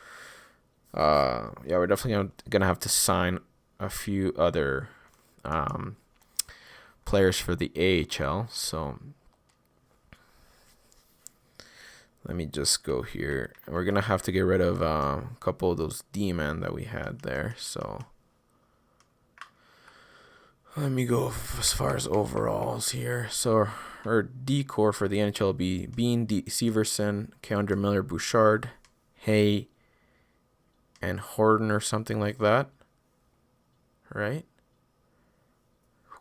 we're definitely going to have to sign a few other players for the AHL. So let me just go here. We're going to have to get rid of a couple of those D-men that we had there. So let me go as far as overalls here. So our D-core for the NHL will be Bean, Severson, Keandre Miller, Bouchard, Hay, and Horton or something like that. Right?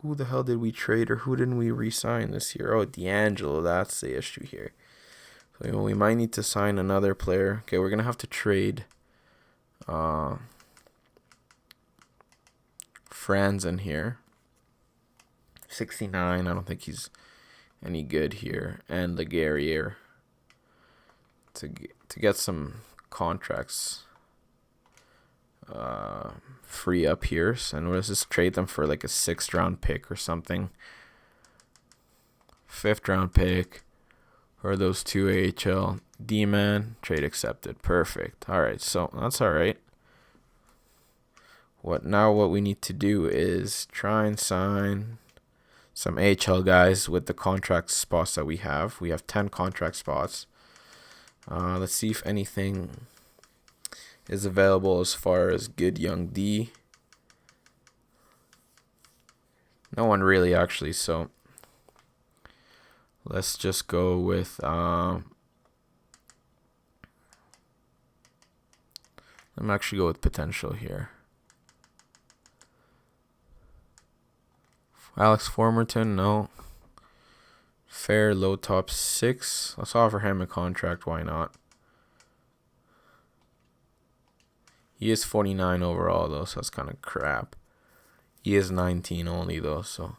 Who the hell did we trade or who didn't we re-sign this year? Oh, D'Angelo. That's the issue here. So we might need to sign another player. Okay, we're going to have to trade Franzen here. 69. I don't think he's any good here. And the Guerrier to get some contracts free up here. And we'll just trade them for like a 6th round pick or something. 5th round pick. Or those 2 AHL. D-man. Trade accepted. Perfect. Alright, so that's alright. What we need to do is try and sign some AHL guys with the contract spots that we have. We have 10 contract spots. Let's see if anything is available as far as good young D. No one really, actually, so let's just go with let me actually go with potential here. Alex Formerton, no. Fair, low, top 6. Let's offer him a contract. Why not? He is 49 overall, though, so that's kind of crap. He is 19 only, though, so.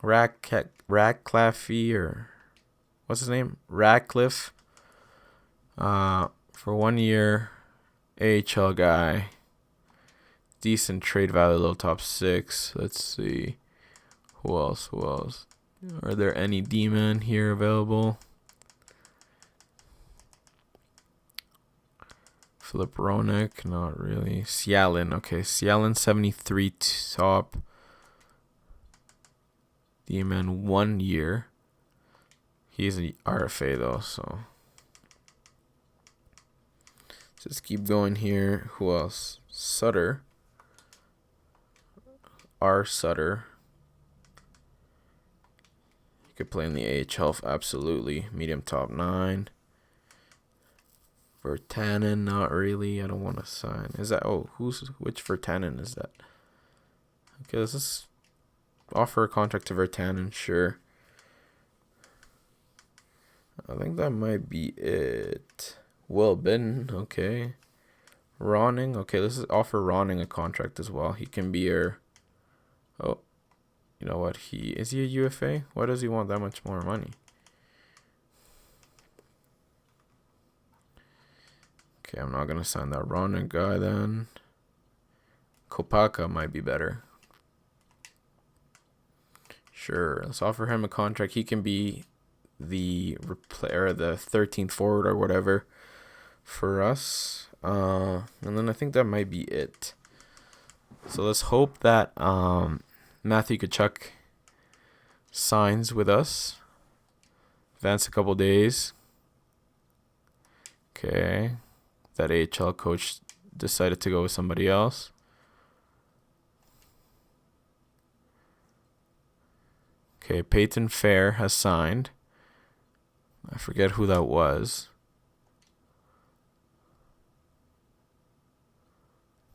Ratcliffe, or what's his name? Ratcliffe. For 1 year, AHL guy. Decent trade value, low, top 6. Let's see. Who else? Are there any D-men here available? Philip Roenick, not really. Cialin, okay. Cialin, 73 top. D-man, 1 year. He's an RFA, though, so. Just keep going here. Who else? Sutter. R. Sutter. You could play in the AHL, absolutely. Medium top 9. Virtanen, not really. I don't want to sign. Is that, which Virtanen is that? Okay, let's just offer a contract to Virtanen, sure. I think that might be it. Will Bitten, okay. Ronning, okay, let's just offer Ronning a contract as well. He can be your, you know what, is he a UFA? Why does he want that much more money? Okay, I'm not going to sign that Ronan guy then. Kopaka might be better. Sure, let's offer him a contract. He can be the 13th forward or whatever for us. And then I think that might be it. So let's hope that Matthew Tkachuk signs with us. Advance a couple days. Okay. That AHL coach decided to go with somebody else. Okay, Peyton Fair has signed. I forget who that was.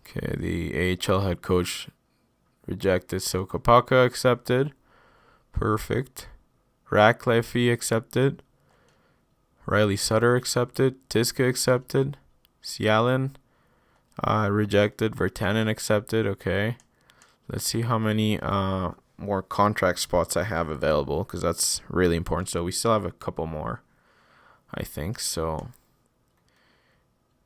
Okay, the AHL head coach rejected. So Kopaka accepted. Perfect. Ratcliffe accepted. Riley Sutter accepted. Tiska accepted. Cialin rejected. Virtanen accepted. Okay. Let's see how many more contract spots I have available, because that's really important. So we still have a couple more, I think. So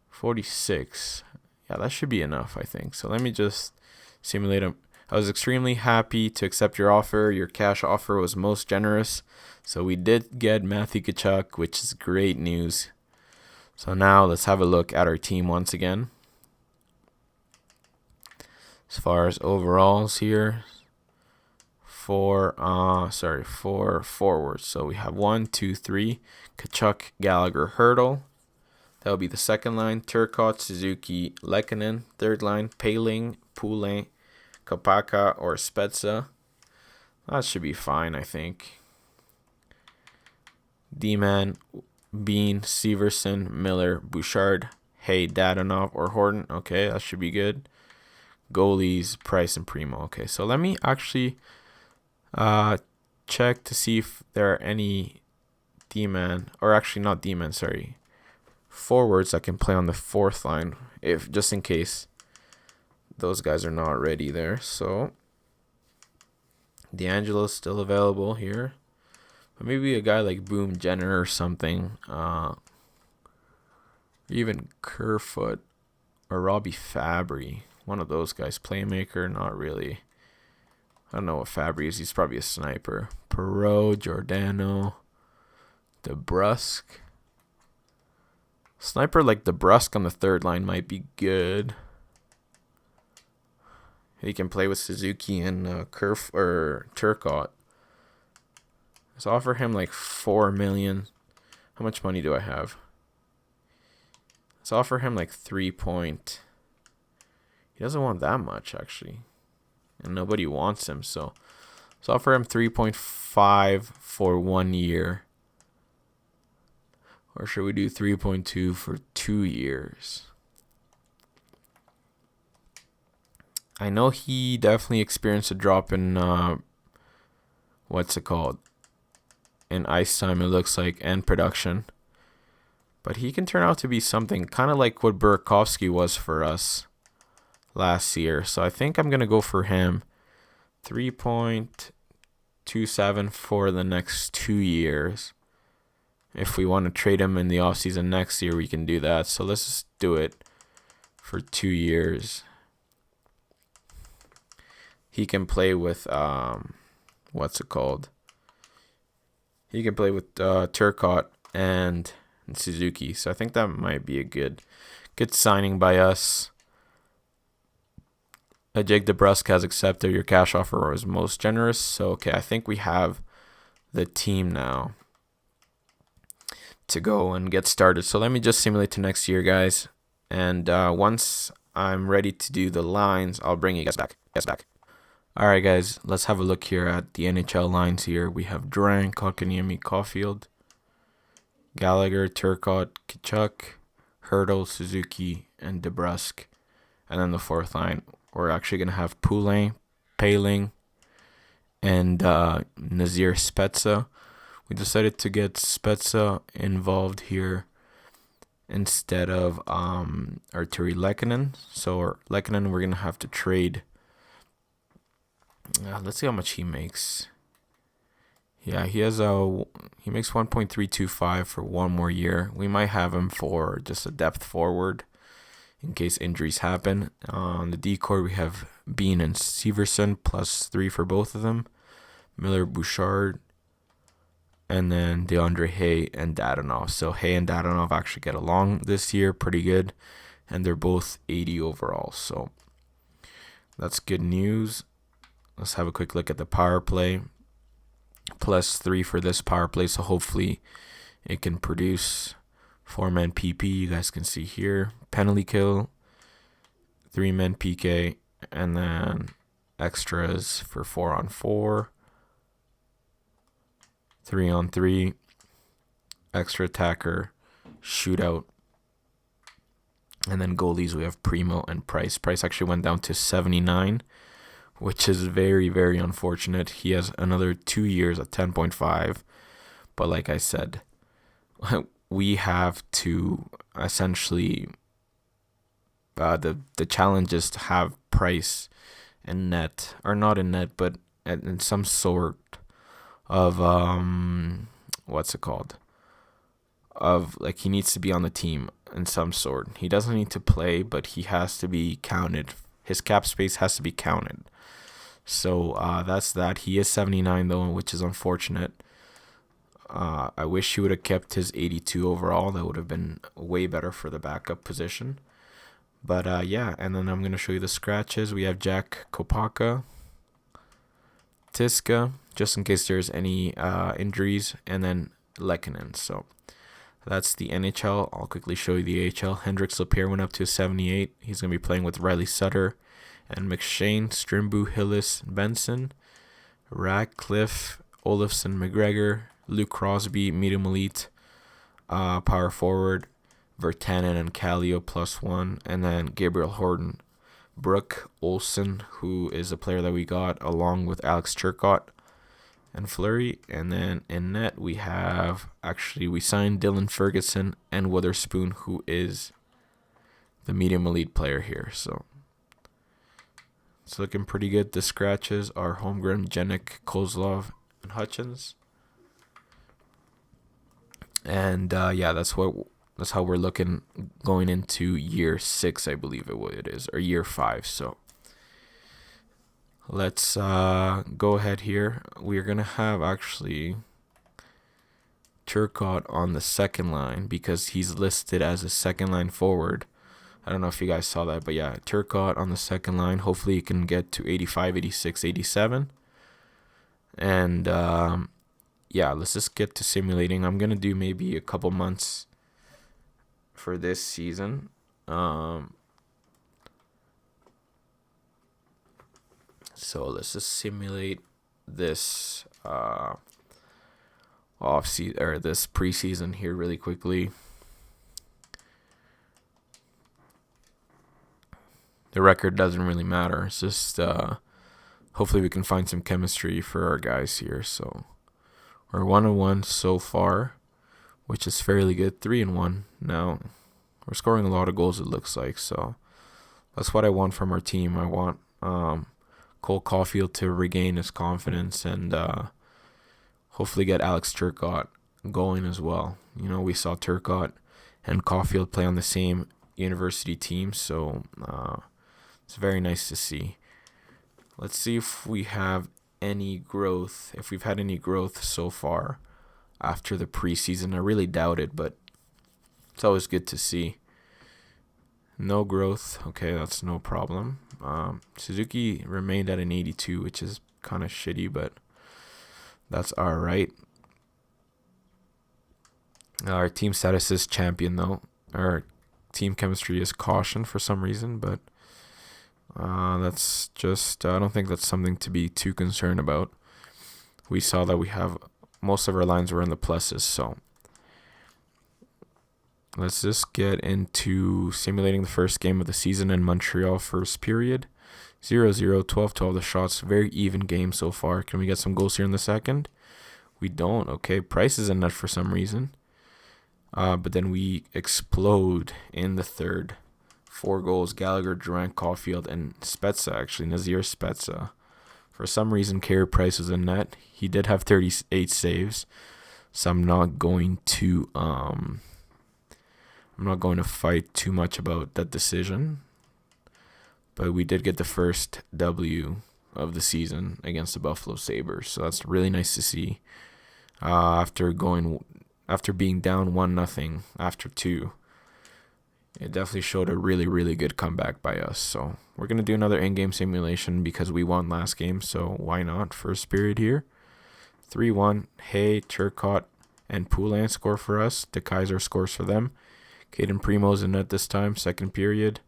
46. Yeah, that should be enough, I think. So let me just simulate them. I was extremely happy to accept your offer. Your cash offer was most generous. So we did get Matthew Tkachuk, which is great news. So now let's have a look at our team once again. As far as overalls here, four forwards. So we have 1, 2, 3. Tkachuk, Gallagher, Hurdle. That will be the second line. Turcotte, Suzuki, Lehkonen. Third line, Paling, Poulin, Kopaka, or Spezza. That should be fine, I think. D-Man, Bean, Severson, Miller, Bouchard, Hay, Dadonov, or Horton. Okay, that should be good. Goalies, Price, and Primo. Okay, so let me actually check to see if there are any D-Man, or actually not D-Man, sorry, forwards that can play on the fourth line, if just in case those guys are not ready there. So D'Angelo's still available here, but maybe a guy like Boom Jenner or something, even Kerfoot or Robbie Fabry. One of those guys. Playmaker, not really. I don't know what Fabry is. He's probably a sniper. Perreault, Giordano, DeBrusque. Sniper like DeBrusque on the third line might be good. He can play with Suzuki and Turcotte. Let's offer him like $4 million. How much money do I have? Let's offer him like 3 point. He doesn't want that much, actually. And nobody wants him, so let's offer him 3.5 for 1 year. Or should we do 3.2 for 2 years? I know he definitely experienced a drop in, in ice time, it looks like, and production. But he can turn out to be something kind of like what Burakovsky was for us last year. So I think I'm going to go for him. 3.27 for the next 2 years. If we want to trade him in the offseason next year, we can do that. So let's just do it for 2 years. He can play with, He can play with Turcotte and Suzuki. So I think that might be a good signing by us. Jake DeBrusque has accepted your cash offer was most generous. So, okay, I think we have the team now to go and get started. So let me just simulate to next year, guys. And once I'm ready to do the lines, I'll bring you guys back. All right, guys, let's have a look here at the NHL lines here. We have Durant, Kotkaniemi, Caulfield, Gallagher, Turcotte, Tkachuk, Hurdle, Suzuki, and DeBrusque. And then the fourth line, we're actually going to have Poulin, Paling, and Nazir Spezza. We decided to get Spezza involved here instead of Arturi Lehkonen. So Lehkonen, we're going to have to trade. Let's see how much he makes. Yeah, he makes 1.325 for one more year. We might have him for just a depth forward in case injuries happen. On the decor, we have Bean and Severson +3 for both of them. Miller, Bouchard, and then DeAndre Hay and Dadonov. So Hay and Dadonov actually get along this year pretty good, and they're both 80 overall. So that's good news. Let's have a quick look at the power play. +3 for this power play, so hopefully it can produce 4-man PP. You guys can see here. Penalty kill, 3-man PK, and then extras for 4-on-4, 3-on-3, extra attacker, shootout, and then goalies we have Primo and Price. Price actually went down to 79, which is very, very unfortunate. He has another 2 years at 10.5, but like I said, we have to essentially the challenge is to have Price in net, or not in net, but in some sort of what's it called? Of like he needs to be on the team in some sort. He doesn't need to play, but he has to be counted. His cap space has to be counted. So that's that. He is 79 though, which is unfortunate. I wish he would have kept his 82 overall. That would have been way better for the backup position. But yeah, and then I'm going to show you the scratches. We have Jack Kopaka, Tiska, just in case there's any injuries, and then Lehkonen. So that's the NHL. I'll quickly show you the AHL. Hendrix Lapierre went up to 78. He's going to be playing with Riley Sutter and McShane, Strimbu, Hillis, Benson, Radcliffe, Olofsson, McGregor, Luke Crosby, medium elite, power forward, Virtanen and Kallio +1, and then Gabriel Horton, Brooke Olsen, who is a player that we got along with Alex Turcotte and Fleury. And then in net we signed Dylan Ferguson and Witherspoon, who is the medium elite player here. So it's looking pretty good. The scratches are Holmgren, Jenik, Kozlov, and Hutchins. And yeah, that's how we're looking going into year 6, I believe it is, or year 5. So let's go ahead here. We're gonna have actually Turcotte on the second line because he's listed as a second line forward. I don't know if you guys saw that, but yeah, Turcotte on the second line. Hopefully he can get to 85, 86, 87. And yeah, let's just get to simulating. I'm going to do maybe a couple months for this season. So let's just simulate this this preseason here really quickly. The record doesn't really matter. It's just hopefully we can find some chemistry for our guys here. So we're 1-1 so far, which is fairly good. 3-1 now. We're scoring a lot of goals, it looks like. So that's what I want from our team. I want Cole Caulfield to regain his confidence and hopefully get Alex Turcotte going as well. You know, we saw Turcotte and Caulfield play on the same university team, so it's very nice to see. Let's see if we have any growth, if we've had any growth so far after the preseason. I really doubt it, but it's always good to see. No growth. Okay, that's no problem. Suzuki remained at an 82, which is kind of shitty, but that's all right. Our team status is champion, though. Our team chemistry is caution for some reason, but that's just, I don't think that's something to be too concerned about. We saw that we have, most of our lines were in the pluses, so let's just get into simulating the first game of the season in Montreal. First period, 0-0, 12-12 the shots, very even game so far. Can we get some goals here in the second? We don't. Okay, Price is in net for some reason. But then we explode in the third. 4 goals, Gallagher, Durant, Caulfield, and Spezza, actually, Nazir Spezza For some reason, Carey Price was in net. He did have 38 saves, so I'm not going to fight too much about that decision. But we did get the first W of the season against the Buffalo Sabres, so that's really nice to see. After being down 1-0 after 2, it definitely showed a really, really good comeback by us. So we're going to do another in-game simulation because we won last game, so why not? First period here. 3-1. Hay, Turcotte, and Poulin score for us. De Kaiser scores for them. Caden Primo's in net this time. Second period.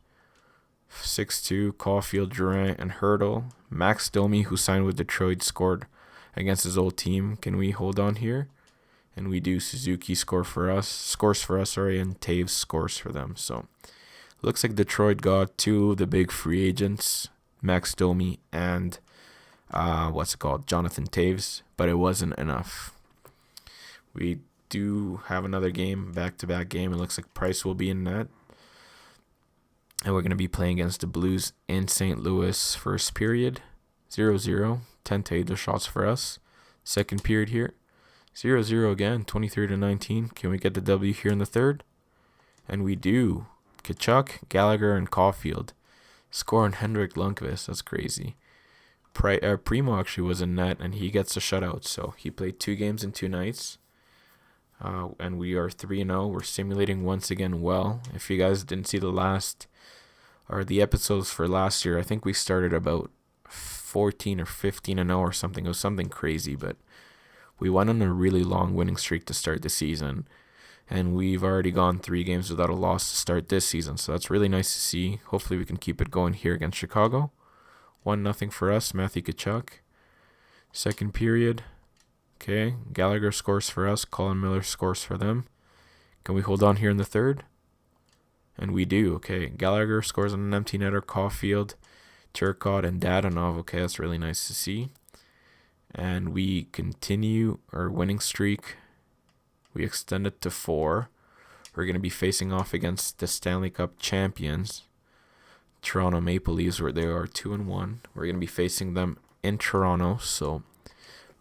6-2. Caulfield, Durant, and Hurdle. Max Domi, who signed with Detroit, scored against his old team. Can we hold on here? And we do. Suzuki scores for us, and Taves scores for them. So looks like Detroit got 2 of the big free agents, Max Domi and Jonathan Taves, but it wasn't enough. We do have another game, back-to-back game. It looks like Price will be in net. And we're going to be playing against the Blues in St. Louis. First period, 0-0. 10 shots for us. Second period here. 0-0 again, 23-19. Can we get the W here in the third? And we do. Tkachuk, Gallagher, and Caulfield score on Henrik Lundqvist. That's crazy. Primo actually was in net, and he gets a shutout. So he played 2 games in 2 nights. And we are 3-0. We're simulating once again well. If you guys didn't see the episodes for last year, I think we started about 14 or 15-0 or something. It was something crazy, but we went on a really long winning streak to start the season, and we've already gone 3 games without a loss to start this season, so that's really nice to see. Hopefully we can keep it going here against Chicago. 1-0 for us, Matthew Tkachuk. Second period. Okay, Gallagher scores for us, Colin Miller scores for them. Can we hold on here in the third? And we do. Okay, Gallagher scores on an empty netter, Caulfield, Turcotte, and Dadonov. Okay, that's really nice to see. And we continue our winning streak. We extend it to 4. We're going to be facing off against the Stanley Cup champions, Toronto Maple Leafs, where they are 2-1. We're going to be facing them in Toronto. So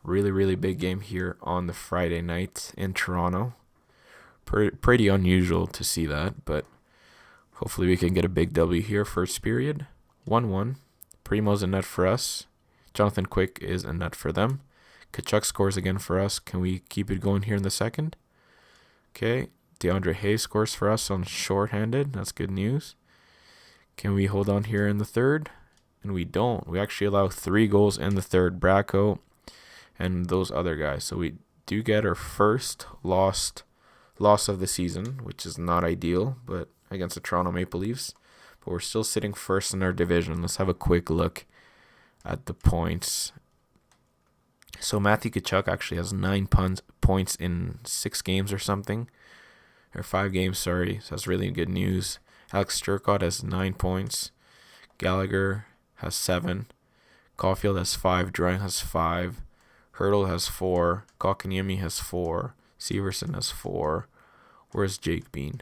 really, really big game here on the Friday night in Toronto. Pretty unusual to see that, but hopefully we can get a big W here. First period, 1-1. Primo's in net for us. Jonathan Quick is in net for them. Tkachuk scores again for us. Can we keep it going here in the second? Okay. DeAndre Hayes scores for us on shorthanded. That's good news. Can we hold on here in the third? And we don't. We actually allow 3 goals in the third. Bracco and those other guys. So we do get our first loss of the season, which is not ideal, but against the Toronto Maple Leafs. But we're still sitting first in our division. Let's have a quick look at the points. So Matthew Tkachuk actually has 9 points in 6 games or something. Or 5 games, sorry. So that's really good news. Alex Turcotte has 9 points. Gallagher has 7. Caulfield has 5. Durant has 5. Hurdle has 4. Kotkaniemi has 4. Severson has 4. Where's Jake Bean?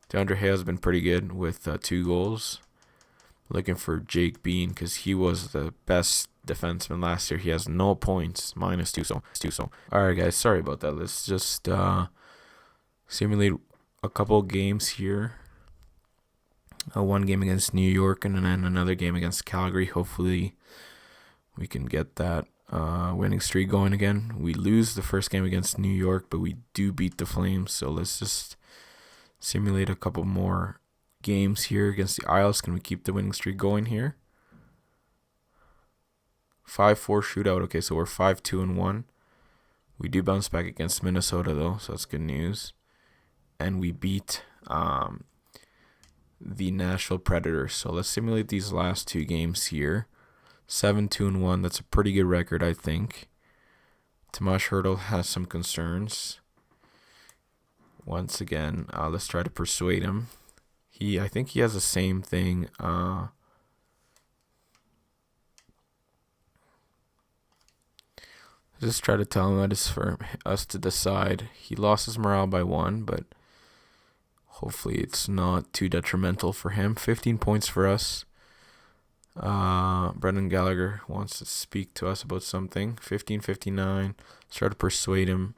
DeAndre Hay has been pretty good with 2 goals. Looking for Jake Bean because he was the best defenseman last year. He has no points, -2. So, all right, guys, sorry about that. Let's just simulate a couple games here. One game against New York and then another game against Calgary. Hopefully, we can get that winning streak going again. We lose the first game against New York, but we do beat the Flames. So let's just simulate a couple more games here against the Isles. Can we keep the winning streak going here? 5-4 shootout. Okay, so we're 5-2-1. We do bounce back against Minnesota though, so that's good news. And we beat the Nashville Predators. So let's simulate these last 2 games here. 7-2-1. That's a pretty good record, I think. Tomas Hertl has some concerns. Once again, let's try to persuade him. I think he has the same thing. Just try to tell him that it's for us to decide. He lost his morale by 1, but hopefully it's not too detrimental for him. 15 points for us. Brendan Gallagher wants to speak to us about something. 1559. Let's try to persuade him.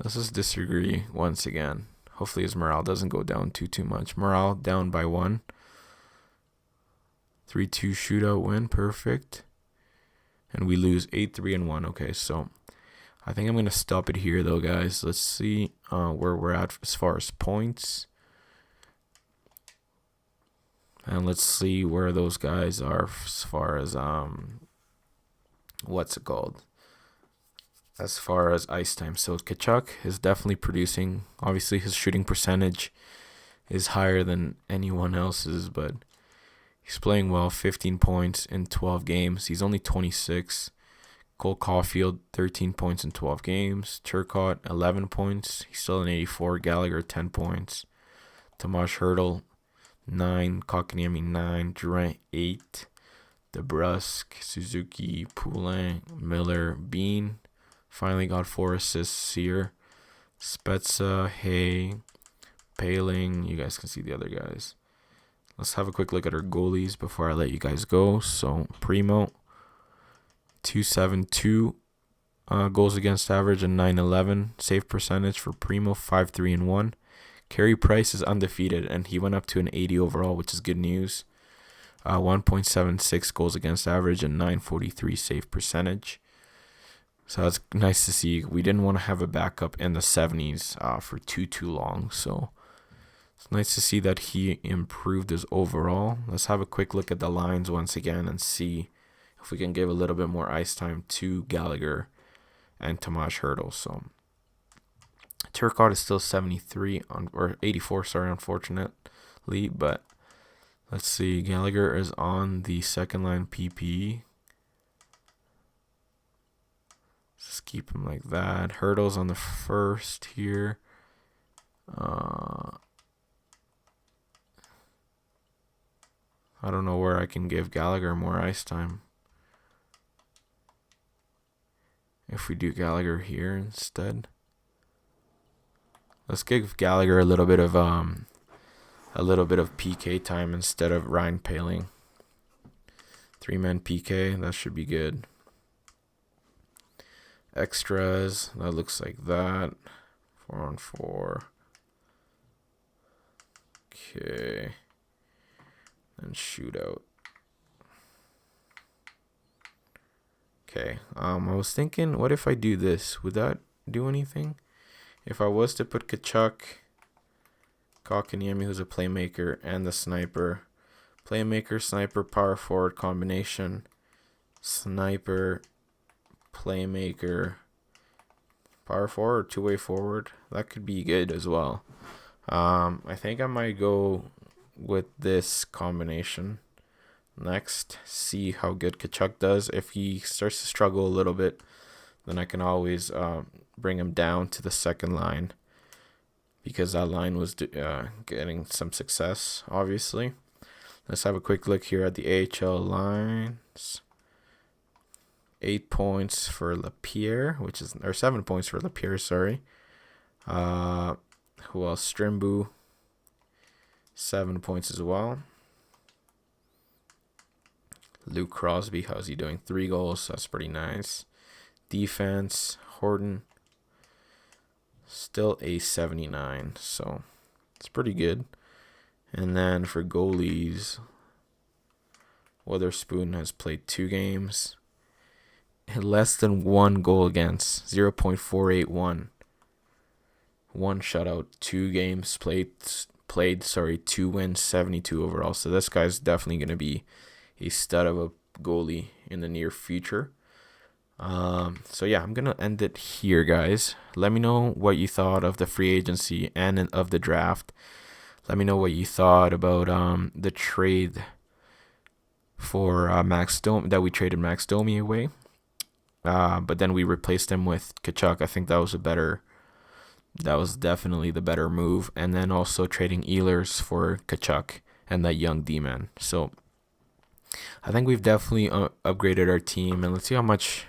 Let's just disagree once again. Hopefully his morale doesn't go down too much. Morale down by 1. 3-2 shootout win. Perfect. And we lose 8-3 and 1. Okay, so I think I'm going to stop it here, though, guys. Let's see where we're at as far as points. And let's see where those guys are as far as, what's it called? As far as ice time. So Tkachuk is definitely producing. Obviously, his shooting percentage is higher than anyone else's, but he's playing well. 15 points in 12 games. He's only 26. Cole Caulfield, 13 points in 12 games. Turcotte, 11 points. He's still an 84. Gallagher, 10 points. Tomas Hertl, 9. Kotkaniemi, 9. Durant, 8. DeBrusk, Suzuki, Poulin, Miller, Bean. Finally got 4 assists here. Spezza, Hay, Paling. You guys can see the other guys. Let's have a quick look at our goalies before I let you guys go. So, Primo, 272 goals against average and 911. Save percentage for Primo, 5-3 and 1. Carey Price is undefeated, and he went up to an 80 overall, which is good news. 1.76 goals against average and 943 save percentage. So it's nice to see. We didn't want to have a backup in the 70s for too long. So it's nice to see that he improved his overall. Let's have a quick look at the lines once again and see if we can give a little bit more ice time to Gallagher and Tomas Hertl. So Turcotte is still 73 or 84, unfortunately. But let's see. Gallagher is on the second line PPE. Just keep him like that. Hertl's on the first here. I don't know where I can give Gallagher more ice time. If we do Gallagher here instead. Let's give Gallagher a little bit of PK time instead of Ryan Paling. 3-man PK, that should be good. Extras, that looks like that. 4-on-4. Okay. And shootout. Okay. I was thinking, what if I do this? Would that do anything? If I was to put Tkachuk, Kotkaniemi, who's a playmaker, and the sniper. Playmaker, sniper, power forward combination. Sniper, playmaker, power forward, two-way forward. That could be good as well. I think I might go with this combination next. See how good Tkachuk does. If he starts to struggle a little bit, then I can always bring him down to the second line, because that line was getting some success, obviously. Let's have a quick look here at the AHL lines. 8 points for Lapierre, or 7 points for Lapierre, sorry. Who else? Strimbu, 7 points as well. Luke Crosby, how's he doing? 3 goals, that's pretty nice. Defense, Horton, still a 79, so it's pretty good. And then for goalies, Witherspoon has played 2 games. Less than 1 goal against, 0.481. 1 shutout, 2 games played, 2 wins, 72 overall. So this guy's definitely going to be a stud of a goalie in the near future. So yeah, I'm going to end it here, guys. Let me know what you thought of the free agency and of the draft. Let me know what you thought about the trade for Max Domi, that we traded Max Domi away. But then we replaced him with Tkachuk. I think that was definitely the better move. And then also trading Ehlers for Tkachuk and that young D-man. So I think we've definitely upgraded our team. And let's see how much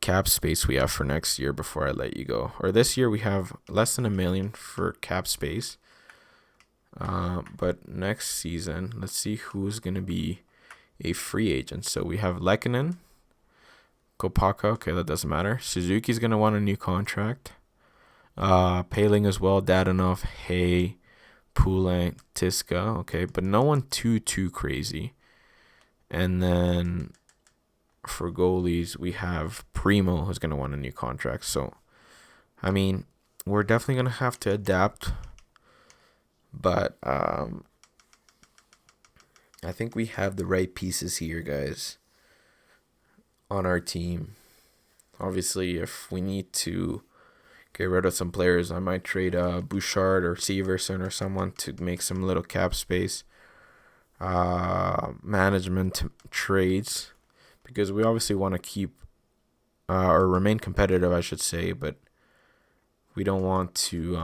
cap space we have for next year before I let you go. Or this year we have less than $1 million for cap space. But next season, let's see who's gonna be a free agent. So we have Lehkonen, Kopaka. Okay, that doesn't matter. Suzuki's gonna want a new contract. Paling as well. Dadonov, Hay, Poulenc, Tiska. Okay, but no one too crazy. And then for goalies, we have Primo, who's gonna want a new contract. So, I mean, we're definitely gonna have to adapt. But I think we have the right pieces here, guys, on our team. Obviously, if we need to get rid of some players, I might trade Bouchard or Severson or someone to make some little cap space. Management trades, because we obviously want to keep or remain competitive, I should say, but we don't want to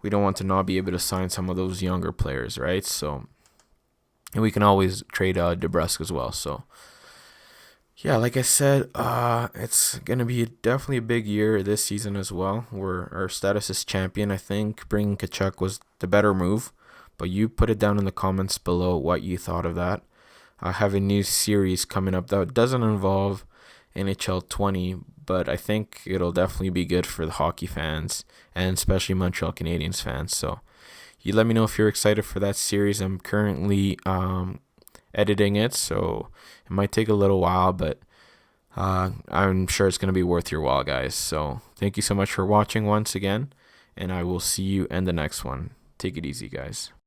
we don't want to not be able to sign some of those younger players, right? So, and we can always trade DeBrusque as well. So, yeah, like I said, it's gonna be definitely a big year this season as well. Our status is champion. I think bringing Kachuk was the better move, but you put it down in the comments below what you thought of that. I have a new series coming up that doesn't involve NHL 20, but I think it'll definitely be good for the hockey fans and especially Montreal Canadiens fans. So you let me know if you're excited for that series. I'm currently editing it, so it might take a little while, but I'm sure it's going to be worth your while, guys. So thank you so much for watching once again, and I will see you in the next one. Take it easy, guys.